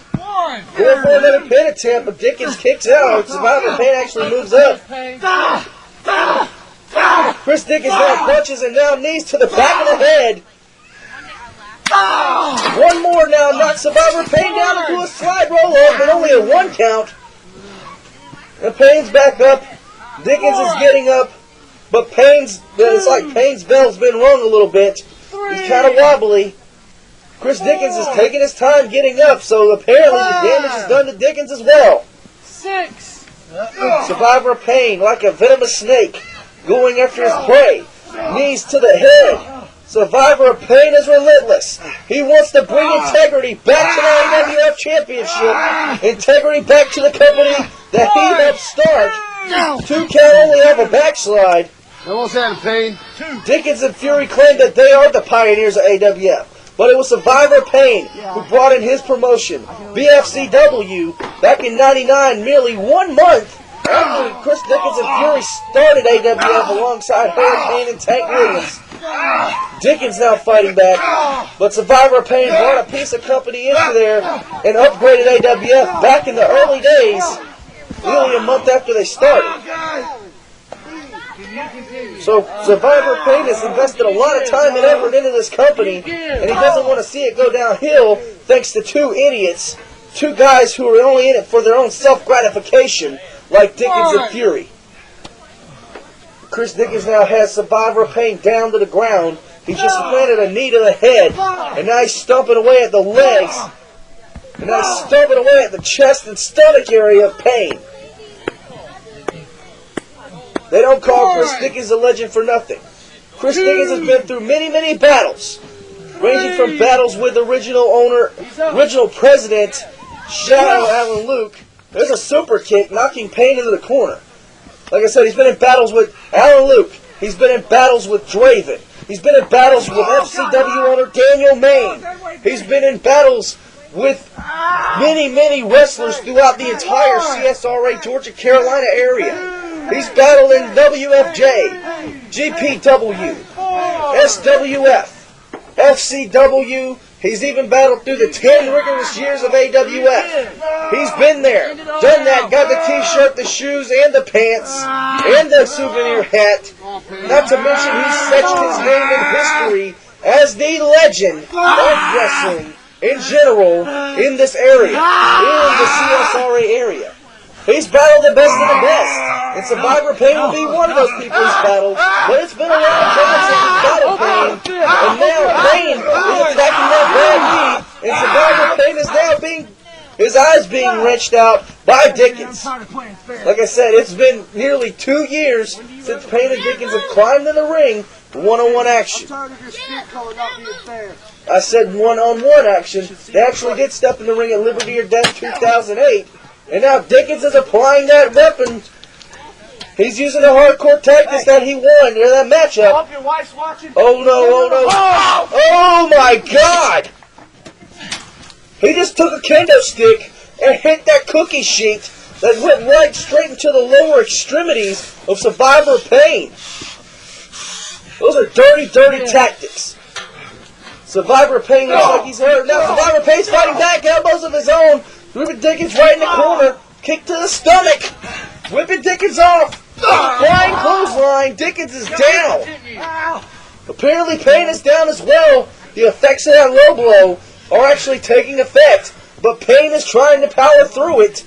Going for another pin attempt, but Dickens kicks out. Survivor of Pain actually moves up. Chris Dickens now punches and now knees to the back of the head. One more now, knocks Survivor Pain down into a slide roll off, but only a 1 count. And Pain's back up. Dickens is getting up, but it's like Pain's bell's been rung a little bit. He's kind of wobbly. Chris Dickens is taking his time getting up, so apparently the damage is done to Dickens as well. 6. Survivor of Pain, like a venomous snake, going after his prey. Knees to the head. Survivor of Pain is relentless. He wants to bring integrity back to the AWF Championship. Integrity back to the company that he helped start. 2 count only have a backslide. Almost out of Pain. Dickens and Fury claim that they are the pioneers of AWF. But it was Survivor Pain who brought in his promotion, BFCW, back in '99, merely 1 month after Chris Dickens and Fury started AWF alongside Hurricane and Tank Williams. Dickens now fighting back, but Survivor Pain brought a piece of company into there and upgraded AWF back in the early days, nearly a month after they started. So Survivor Pain has invested a lot of time and effort into this company, and he doesn't want to see it go downhill thanks to 2 idiots, 2 guys who are only in it for their own self-gratification, like Dickens and Fury. Chris Dickens now has Survivor Pain down to the ground. He just planted a knee to the head, and now he's stomping away at the legs, and now he's stomping away at the chest and stomach area of Pain. They don't call Chris Dickens a legend for nothing. Chris Dickens has been through many, many battles, ranging from battles with original owner, original president, Shadow Alan Luke. There's a super kick knocking Pain into the corner. Like I said, he's been in battles with Alan Luke. He's been in battles with Draven. He's been in battles with FCW owner Daniel Main. He's been in battles with many, many wrestlers throughout the entire CSRA, Georgia, Carolina area. He's battled in WFJ, GPW, SWF, FCW. He's even battled through the 10 rigorous years of AWF. He's been there, done that, got the t-shirt, the shoes, and the pants, and the souvenir hat. Not to mention he's etched his name in history as the legend of wrestling in general in this area, in the CSRA area. He's battled the best of the best, and Survivor Pain will be one of those people he's battled, but it's been a long time since he's battled Pain, and now Pain is attacking that bad knee, and Survivor Pain is now his eyes being wrenched out by Dickens. Like I said, it's been nearly 2 years since Pain and Dickens have climbed in the ring for one-on-one action. I said one-on-one action. They actually did step in the ring at Liberty or Death 2008. And now Dickens is applying that weapon. He's using the hardcore tactics that he won in that matchup. Oh no, oh no. Oh my God! He just took a kendo stick and hit that cookie sheet that went right straight into the lower extremities of Survivor Pain. Those are dirty, dirty tactics. Survivor Pain looks like he's hurt. Now Survivor Pain's fighting back, elbows of his own. Whipping Dickens right in the corner. Kick to the stomach. Whipping Dickens off. Flying clothesline. Dickens is down. Apparently Pain is down as well. The effects of that low blow are actually taking effect. But Pain is trying to power through it.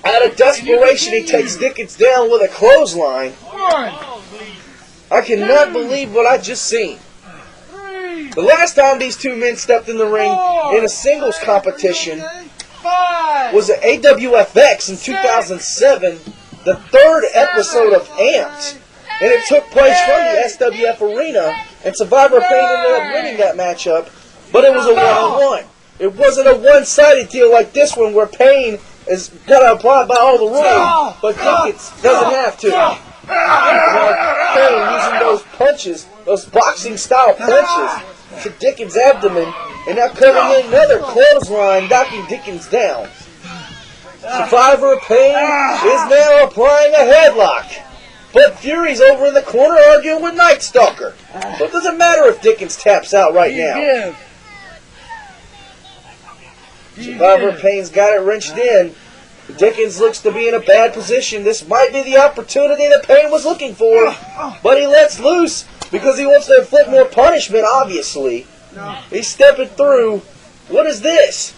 Out of desperation, he takes Dickens down with a clothesline. I cannot believe what I just seen. The last time these 2 men stepped in the ring in a singles competition was at AWFX in 2007, the 3rd episode of Amped. And it took place from the SWF arena, and Survivor Pain ended up winning that matchup, but it was a one-on-one. It wasn't a one-sided deal like this one where Pain is got to apply by all the rules, but Dickens doesn't have to. Pain using those punches, those boxing-style punches, to Dickens' abdomen, and now coming in another clothesline, knocking Dickens down. Survivor Pain is now applying a headlock, but Fury's over in the corner arguing with Night Stalker. So it doesn't matter if Dickens taps out right now. Survivor Pain's got it wrenched in. Dickens looks to be in a bad position. This might be the opportunity that Pain was looking for, but he lets loose because he wants to inflict more punishment, obviously. He's stepping through. What is this?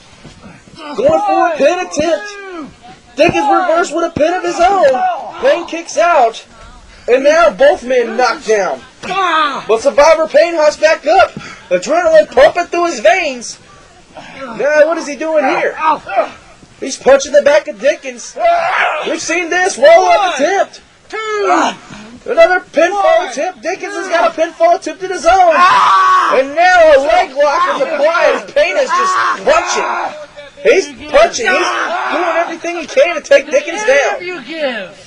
Going for a pin attempt. Dickens reversed with a pin of his own. Pain kicks out. And now both men knocked down. But Survivor Pain hops back up. Adrenaline pumping through his veins. Now, what is he doing here? He's punching the back of Dickens. We've seen this. Roll-up attempt. Another pinfall attempt. Dickens has got a pinfall attempt in his own. And now a leg lock is applied. Pain is just punching. He's punching. He's doing everything he can to take Dickens down. Do you give?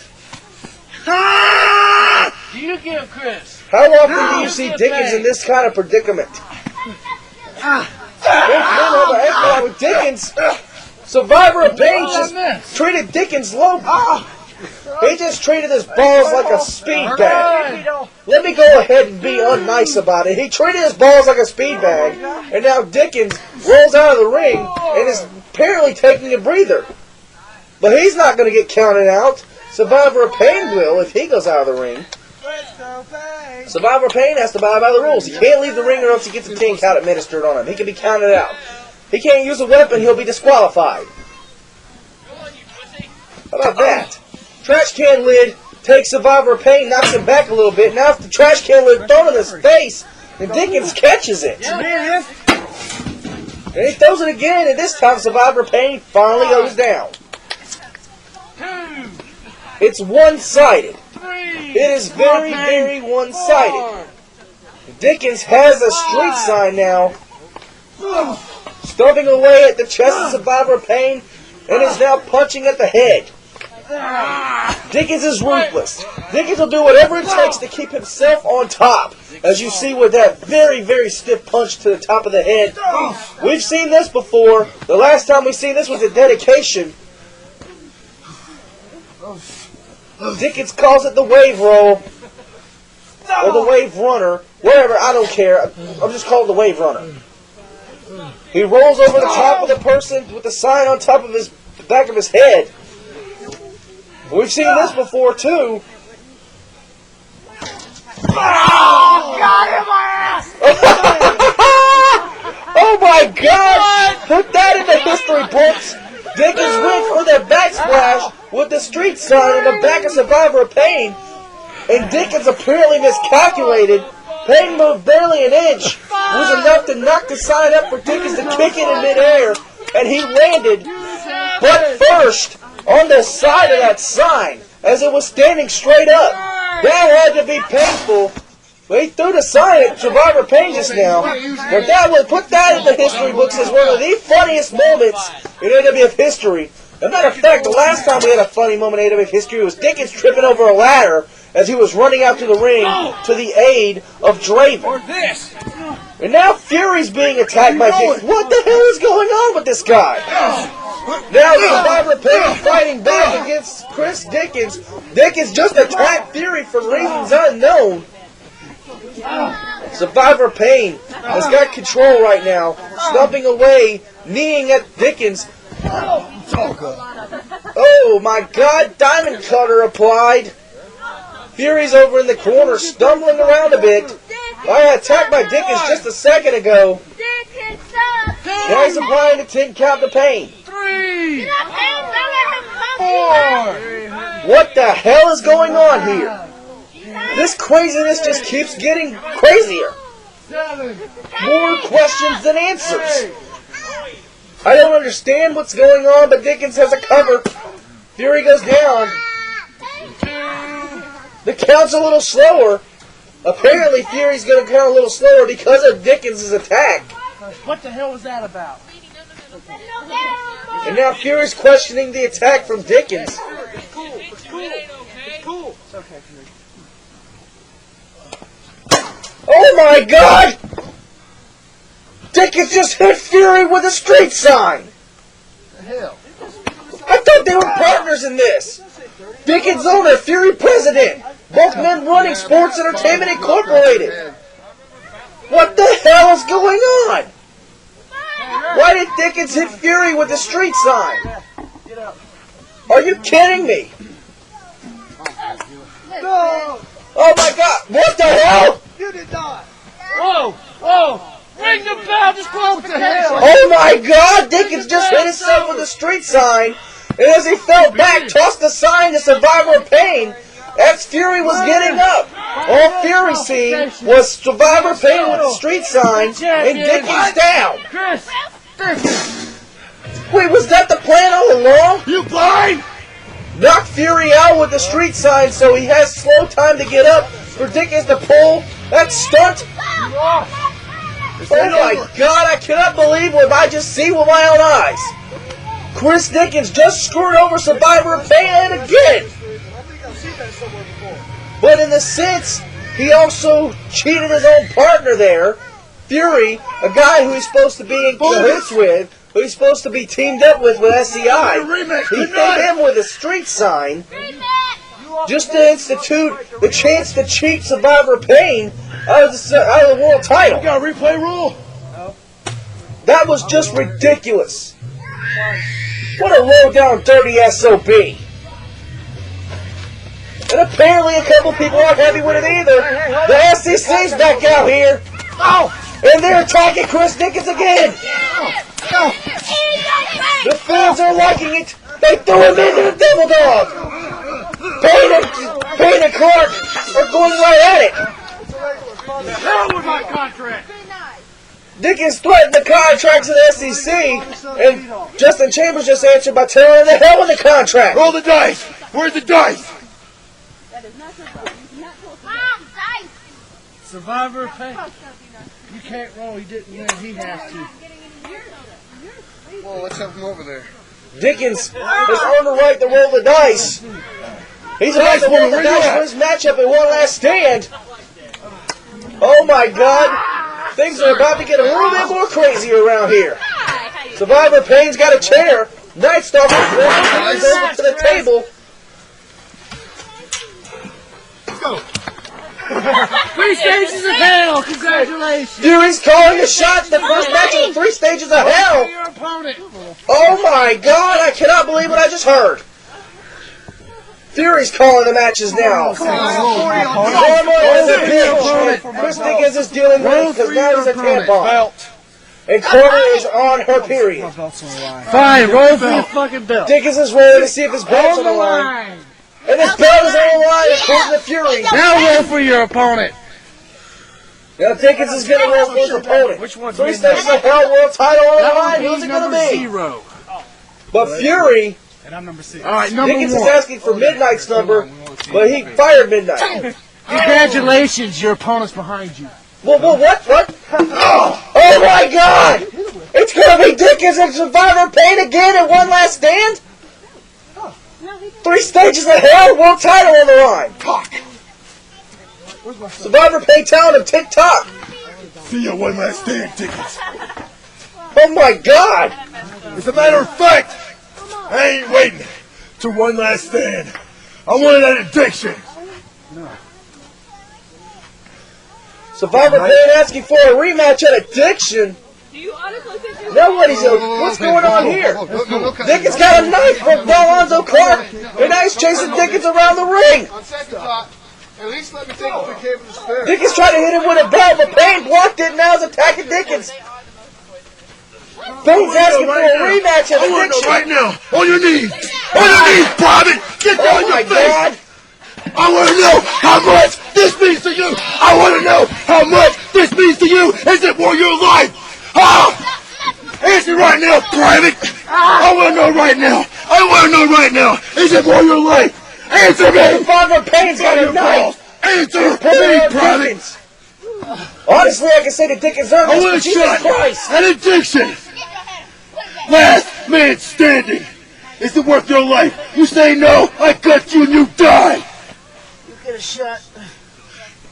Do you give, Chris? How often do you see Dickens in this kind of predicament? With Dickens, Survivor of Pain just treated Dickens low. He just treated his balls like a speed bag. Let me go ahead and be unnice about it. He treated his balls like a speed bag, and now Dickens rolls out of the ring and is apparently taking a breather. But he's not going to get counted out. Survivor of Pain will if he goes out of the ring. Survivor of Pain has to abide by the rules. He can't leave the ring or else he gets a 10 count administered on him. He can be counted out. He can't use a weapon, he'll be disqualified. How about that? Trash can lid takes Survivor of Pain, knocks him back a little bit. Now if the trash can lid thrown in his face, and Dickens catches it. And he throws it again, and this time Survivor of Pain finally goes down. It's one-sided. It is very, very one-sided. Dickens has a street sign now, stumping away at the chest of Survivor of Pain, and is now punching at the head. Dickens is ruthless. Dickens will do whatever it takes to keep himself on top, as you see with that very, very stiff punch to the top of the head. We've seen this before. The last time we seen this was at Dedication. Dickens calls it the wave roll, or the wave runner, whatever, I don't care. I'm just calling it the wave runner. He rolls over the top of the person with the sign on top of the back of his head. We've seen this before, too. Oh, got him, my ass! Oh, my God! Put that in the history books. Dickens went for the backsplash with the street sign on the back of Survivor of Pain, and Dickens apparently miscalculated. Pain moved barely an inch. It was enough to knock the sign up for Dickens to kick it in midair, and he landed butt first on the side of that sign as it was standing straight up. That had to be painful. But he threw the sign at Survivor Pain just now. But that would put that in the history books as one of the funniest moments in AWF history. As a matter of fact, the last time we had a funny moment in AWF history was Dickens tripping over a ladder as he was running out to the ring to the aid of Draven. And now Fury's being attacked by Dickens. What the hell is going on with this guy? Now Survivor Pain fighting back against Chris Dickens. Dickens just attacked Fury for reasons unknown. Survivor Pain has got control right now, stumping away, kneeing at Dickens. Oh my God, Diamond Cutter applied. Fury's over in the corner, stumbling around a bit. I got attacked by Dickens just a second ago. Now he's applying a 10 count to Pain. 3, 4. What the hell is going on here? This craziness just keeps getting crazier. More questions than answers. I don't understand what's going on, but Dickens has a cover. Fury goes down. The count's a little slower. Apparently Fury's going to count a little slower because of Dickens' attack. What the hell was that about? And now Fury's questioning the attack from Dickens. Oh my God! Dickens just hit Fury with a street sign! The hell? I thought they were partners in this! Dickens owner, Fury president! Both men running Sports Entertainment Incorporated! What the hell is going on? Why did Dickens hit Fury with a street sign? Are you kidding me? No! Oh my God! What the hell? You did not! Whoa! Whoa! Ring the bell! Just close the hell! Oh my God! Dickens just hit himself with a street sign, and as he fell back, tossed the sign to Survivor of Pain. as Fury was getting up. All Fury seen was Survivor Pain with the street sign and Dickens down. Wait, was that the plan all along? You blind? Knock Fury out with the street sign so he has slow time to get up for Dickens to pull that stunt. Oh my God, I cannot believe what I just see with my own eyes. Chris Dickens just screwed over Survivor Pain again. But in a sense, he also cheated his own partner there, Fury, a guy who he's supposed to be in cahoots with, who he's supposed to be teamed up with SCI. He hit him with a street sign just to institute the chance to cheat Survivor Pain out of the world title. You got a replay rule? That was just ridiculous. What a low-down, dirty SOB. And apparently a couple people aren't happy with it either. The SEC's back out here. And they're attacking Chris Dickens again. The fans are liking it. They threw him into the Devil Dog. Payne and Clark are going right at it. Hell with my contract. Dickens threatened the contracts of the SEC, and Justin Chambers just answered by telling him the hell with the contract. Roll the dice. Where's the dice? Survivor Pain. You can't roll. He didn't win. He has to. Well, let's have him over there. Dickens has earned the right to roll the dice. He's about to roll the dice for his matchup in One Last Stand. Oh my God. Things are about to get a little bit more crazy around here. Survivor Pain's got a chair. Night Stalker goes over to the table. Let's go. 3 stages of hell. Congratulations. Fury's calling the shot. The first match of the 3 stages of hell. Your opponent. Oh my God, I cannot believe what I just heard. Fury's calling the matches now. Karma is a bitch. Chris Dickens is dealing with it because now he's a tampon. And Karma is on her period. Fine, roll for your fucking belt. Dickens is rolling to see if his belt's on the line. And his belt is on the line according to Fury. Now roll for your opponent. Now Dickens is going to roll for his opponent. Which one's 3 stages of hell, world title on the line. Who's it going to be? 0. But Fury... And I'm number 6. All right, number Dickens 1. is asking for Midnight's number, but he fired Midnight. Congratulations, your opponent's behind you. What? Oh my God! It's gonna be Dickens and Survivor Pain again at One Last Stand? 3 stages of hell, world title on the line. Survivor Pain talent of TikTok. See ya, One Last Stand tickets. Oh my God! As a matter of fact, I ain't waiting to One Last Stand. I wanted that addiction. Survivor Pain asking for a rematch at Addiction. What's going on here? Dickens got a knife from Alonzo Clark, and now he's chasing Dickens around the ring. On second thought, at least let me take a big cable to spare. Dickens tried to hit him with a belt, but Pain blocked it, and now he's attacking Dickens. Pain's asking for a rematch at I want to Addiction. know right now, on your knees. On your knees, Private. Get down Oh your my face. God! I want to know how much this means to you. I want to know how much this means to you. Is it worth your life? Answer right now, Private. I want to know right now. I want to know right now. Is it worth your life? Answer me. Survivor Pain's got a knife. Answer me, Private. Dickens. Honestly, I can say that Dickens earned I this, want but a Jesus shot Christ. at addiction. Last man standing. Is it worth your life? You say no, I cut you and you die. You get a shot.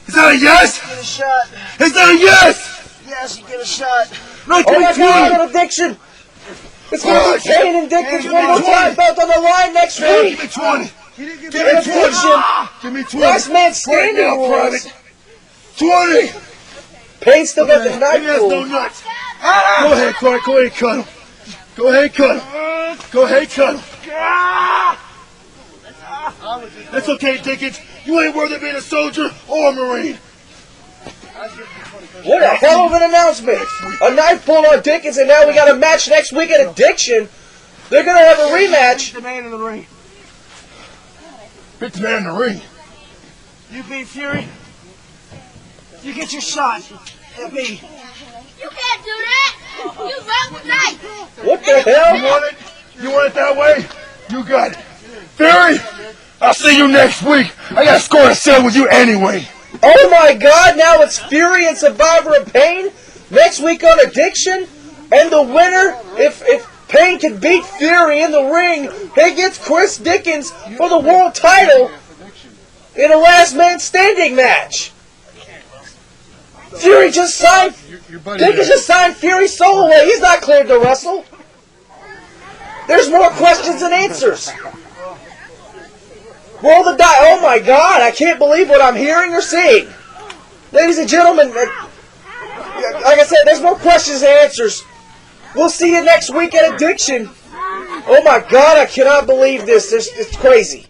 Is that a yes? Get a shot. Is that a yes? Yes, you get a shot. Not Oh my 20. God, Addiction. It's going to be Pain and Dickens one more time, belt on the line next Give week. me 20. Give me Addiction. 20. Give me 20. Last man Right standing now, rules. Private. 20. Pain still got the He knife has no rule. nuts. Go ahead, Clark. Go ahead, cut him. Go ahead, cut him. Go ahead, cut him. That's okay, Dickens. You ain't worth it being a soldier or a Marine. What a hell of an announcement. A knife pull on Dickens, and now we got a match next week at Addiction. They're going to have a rematch. The man in the ring. Hit the man in the ring. You beat Fury. You get your shot at me. You can't do that. You roll the dice. What the hell? You want it? You want it that way? You got it. Fury, I'll see you next week. I got a score to settle with you anyway. Oh my God, now it's Fury and Survivor of Pain. Next week on Addiction. And the winner, if Pain can beat Fury in the ring, he gets Chris Dickens for the world title in a last man standing match. Fury just signed. Dickens just signed Fury Soul away. He's not cleared to wrestle. There's more questions than answers. Roll the dice. Oh my God, I can't believe what I'm hearing or seeing. Ladies and gentlemen, like I said, there's more questions than answers. We'll see you next week at Addiction. Oh my God, I cannot believe this. It's crazy.